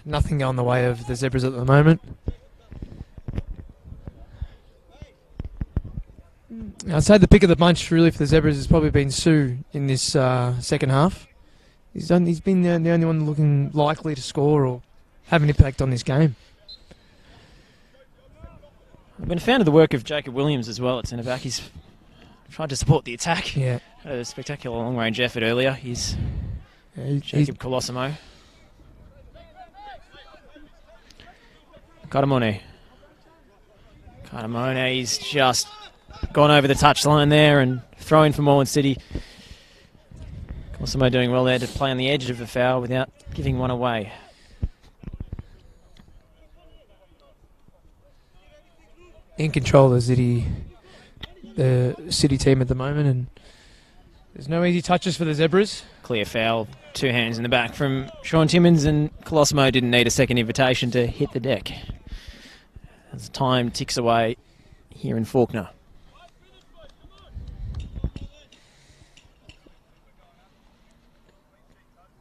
Nothing going the way of the Zebras at the moment. I'd say the pick of the bunch really for the Zebras has probably been Sue in this second half. He's been the only one looking likely to score or have an impact on this game. I've been a fan of the work of Jacob Williams as well at centre back. He's tried to support the attack. Yeah, Had a spectacular long range effort earlier. He's Jacob Colosimo. Katamone. He's just gone over the touchline there and throwing for Moreland City. Colosimo doing well there to play on the edge of the foul without giving one away. in control of the City team at the moment, and there's no easy touches for the Zebras. Clear foul, 2 hands in the back from Sean Timmins, and Colosimo didn't need a second invitation to hit the deck. As time ticks away here in Faulkner.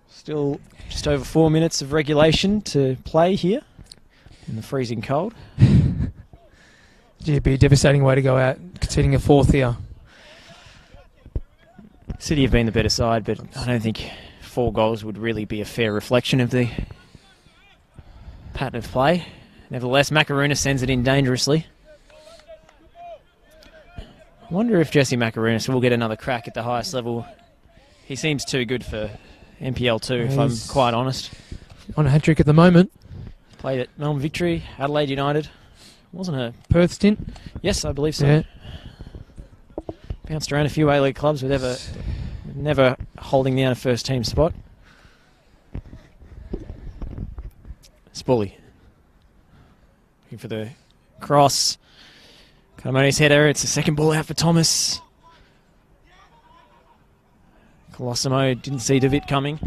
Still just over 4 minutes of regulation to play here in the freezing cold. It'd be a devastating way to go out, conceding a fourth here. City have been the better side, but I don't think 4 goals would really be a fair reflection of the pattern of play. Nevertheless, Macarunas sends it in dangerously. I wonder if Jesse Macarunas will get another crack at the highest level. He seems too good for NPL 2, if I'm quite honest. On a hat-trick at the moment. Played at Melbourne Victory, Adelaide United. Wasn't a Perth stint? Yes, I believe so. Yeah. Bounced around a few A-League clubs with never holding down a first-team spot. Spawley. Looking for the cross. Caramone's header. It's the second ball out for Thomas. Colosimo didn't see DeVitt coming.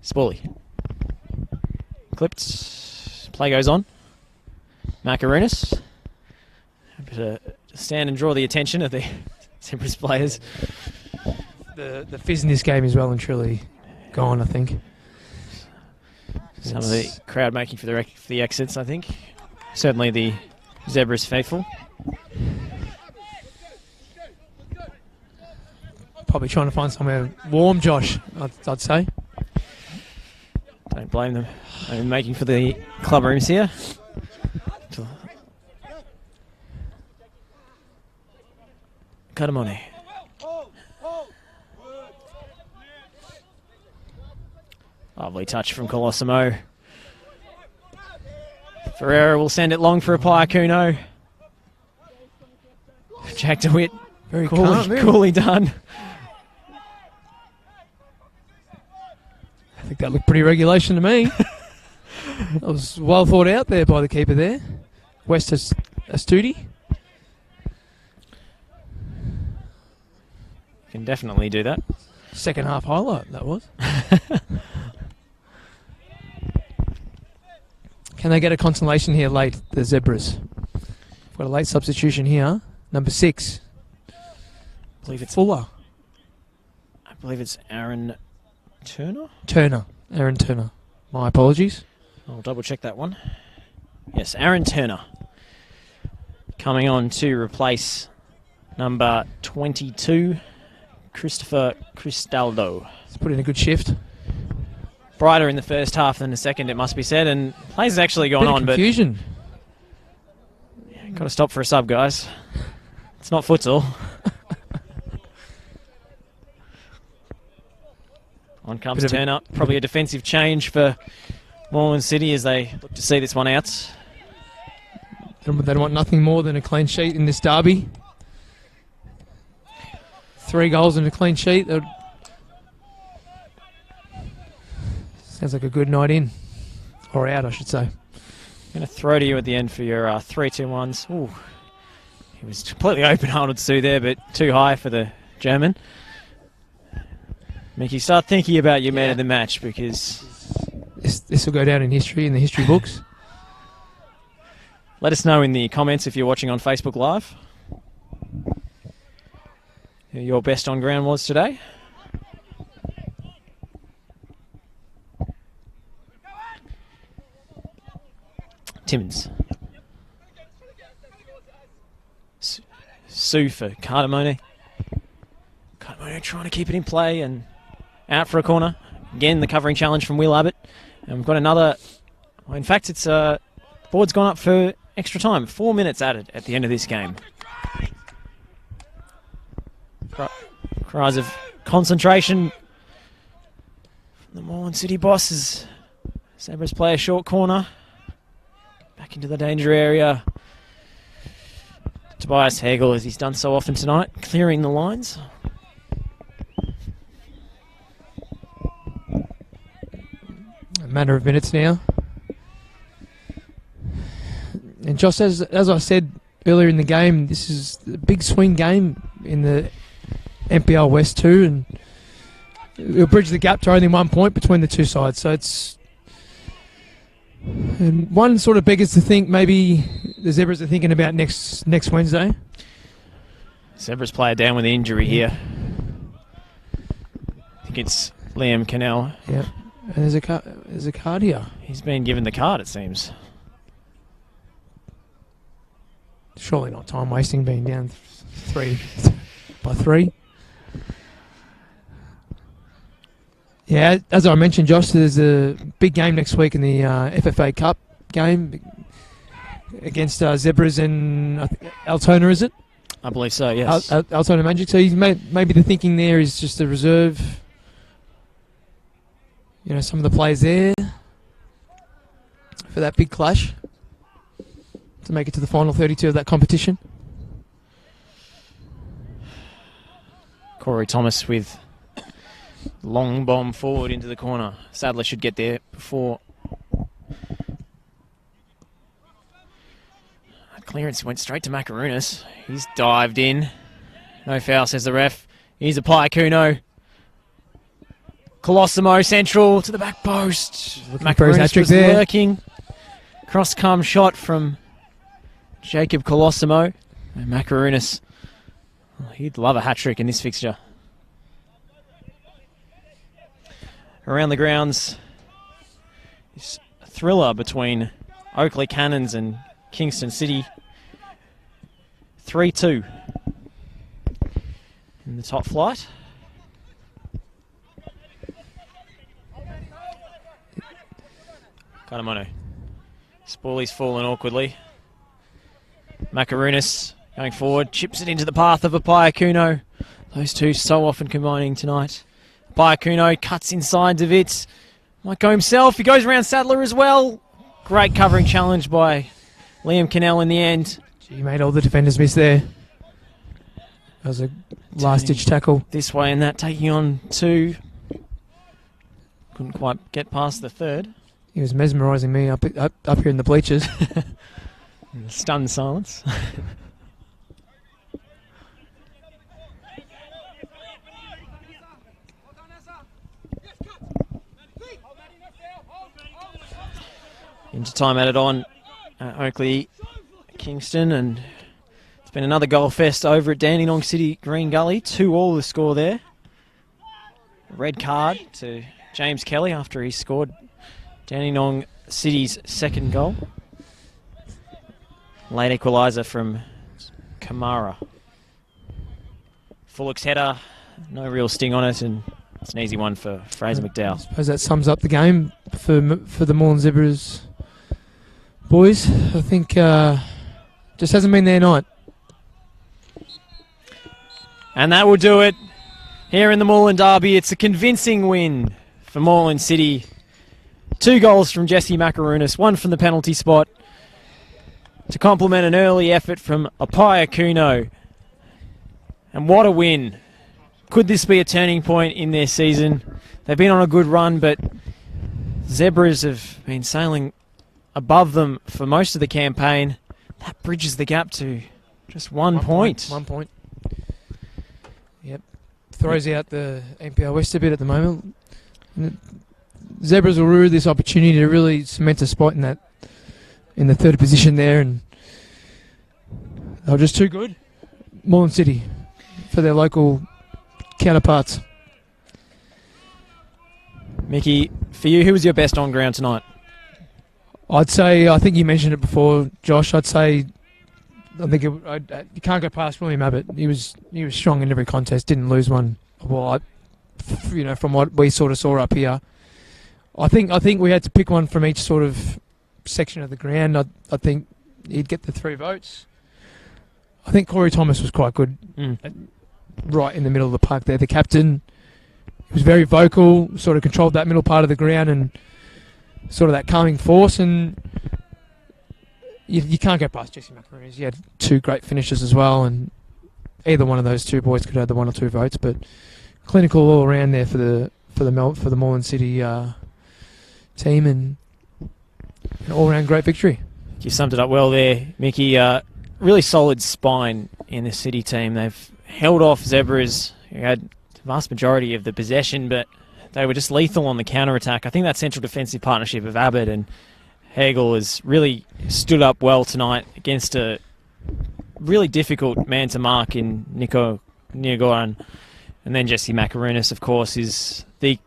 Spawley. Clipped. Play goes on. Macarunas. Happy to stand and draw the attention of the Zebras players. The fizz in this game is well and truly gone, I think. Some of the crowd making for the exits, I think. Certainly the Zebras faithful. Probably trying to find somewhere warm, Josh, I'd say. Don't blame them. They're making for the club rooms here. Katamone. Lovely touch from Colosimo. Ferreira will send it long for a Piacuno. Jack DeWitt. Very coolly done. I think that looked pretty regulation to me. That was well thought out there by the keeper there. West Astudi. Can definitely do that. Second half highlight, that was. Can they get a consolation here late, the Zebras? We've got a late substitution here. Number 6. I believe it's Fuller. I believe it's Aaron Turner? Aaron Turner. My apologies. I'll double check that one. Yes, Aaron Turner. coming on to replace number 22, Christopher Cristaldo. He's put in a good shift. Brighter in the first half than the second, it must be said, and plays has actually gone Bit of on, confusion. but got to stop for a sub, guys. It's not futsal. On comes turn up. Probably a defensive change for Moreland City as they look to see this one out. They want nothing more than a clean sheet in this derby. 3 goals and a clean sheet. Sounds like a good night in. Or out, I should say. I'm going to throw to you at the end for your 3-2-1s. Ooh, he was completely open-hearted Sue there, but too high for the German. Mickey, start thinking about your man of the match, because this will go down in history, in the history books. Let us know in the comments if you're watching on Facebook Live who your best on ground was today. Timmins. Sue for Cardamone. Cardamone trying to keep it in play and out for a corner. Again, the covering challenge from Will Abbott. And we've got another... Well, in fact, it's board's gone up for extra time. 4 minutes added at the end of this game. Cries of concentration from the Moreland City boss as Zebras play a short corner. Back into the danger area. Tobias Hegel, as he's done so often tonight, clearing the lines. A matter of minutes now. And Josh, as I said earlier in the game, this is a big swing game in the NPL West 2, and it'll bridge the gap to only 1 point between the two sides. So it's... And one sort of beggars to think maybe the Zebras are thinking about next Wednesday. Zebras player down with the injury here. I think it's Liam Cannell. Yeah. And there's a card here. He's been given the card, it seems. Surely not time wasting, being down 3 by 3. Yeah, as I mentioned, Josh, there's a big game next week in the FFA Cup game against Zebras and Altona, is it? I believe so, yes. Altona Magic. So maybe the thinking there is just to reserve, some of the players there for that big clash to make it to the final 32 of that competition. Corey Thomas with long bomb forward into the corner. Sadler should get there before. That clearance went straight to Macaronis. He's dived in. No foul, says the ref. Here's a Piacuno. Colosimo central to the back post. Macaronis was lurking. Cross come shot from Jacob Colosimo. And Macaronis, he'd love a hat-trick in this fixture. Around the grounds, this thriller between Oakley Cannons and Kingston City. 3-2 in the top flight. Kanamono. Spawley's fallen awkwardly. Macaronis going forward, chips it into the path of a Piacuno. Those two so often combining tonight. Piacuno cuts inside of it. Might go himself. He goes around Sadler as well. Great covering challenge by Liam Cannell in the end. He made all the defenders miss there. That was a last-ditch tackle. This way and that, taking on 2. Couldn't quite get past the third. He was mesmerising me up here in the bleachers. Stunned silence. Into time added on at Oakley Kingston, and it's been another goal fest over at Dandenong City Green Gully. 2-2 the score there. Red card to James Kelly after he scored Dandenong City's second goal. Late equaliser from Kamara. Fullock's header, no real sting on it, and it's an easy one for Fraser I McDowell. suppose that sums up the game for the Moreland Zebras boys. I think just hasn't been their night. And that will do it here in the Moreland Derby. It's a convincing win for Moreland City. 2 goals from Jesse Macaronis, 1 from the penalty spot, to complement an early effort from Apaya Kuno. And what a win. Could this be a turning point in their season? They've been on a good run, but Zebras have been sailing above them for most of the campaign. That bridges the gap to just 1 point. 1 point. Yep. Throws out the NPL West a bit at the moment. And Zebras will rue this opportunity to really cement a spot in the third position there, and they were just too good. Moreland City for their local counterparts. Mickey, for you, who was your best on ground tonight? I'd say, I think you mentioned it before, Josh. I'd say, you can't go past William Abbott. He was strong in every contest, didn't lose one. Well, from what we sort of saw up here, I think we had to pick one from each sort of section of the ground. I think he'd get the 3 votes. I think Corey Thomas was quite good, right in the middle of the park there. The captain, he was very vocal, sort of controlled that middle part of the ground and sort of that calming force. And you can't go past Jesse Macaronis. He had 2 great finishes as well, and either one of those 2 boys could have the 1 or 2 votes. But clinical all around there for the Moreland City team, and an all-round great victory. You summed it up well there, Mickey. Really solid spine in the City team. They've held off Zebras, who had the vast majority of the possession, but they were just lethal on the counter-attack. I think that central defensive partnership of Abbott and Hegel has really stood up well tonight against a really difficult man to mark in Nico Niogoran. And then Jesse Macaronis, of course, is the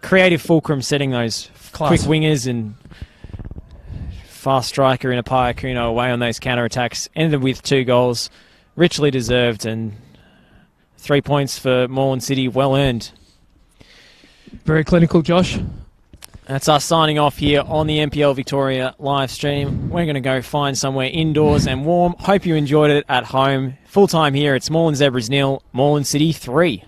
creative fulcrum, setting those quick wingers, and fast striker in Apaya Kuno away on those counter-attacks. Ended with 2 goals, richly deserved, and 3 points for Moreland City, well earned. Very clinical, Josh. That's us signing off here on the NPL Victoria live stream. We're going to go find somewhere indoors and warm. Hope you enjoyed it at home. Full time here, it's Moreland Zebras 0, Moreland City 3.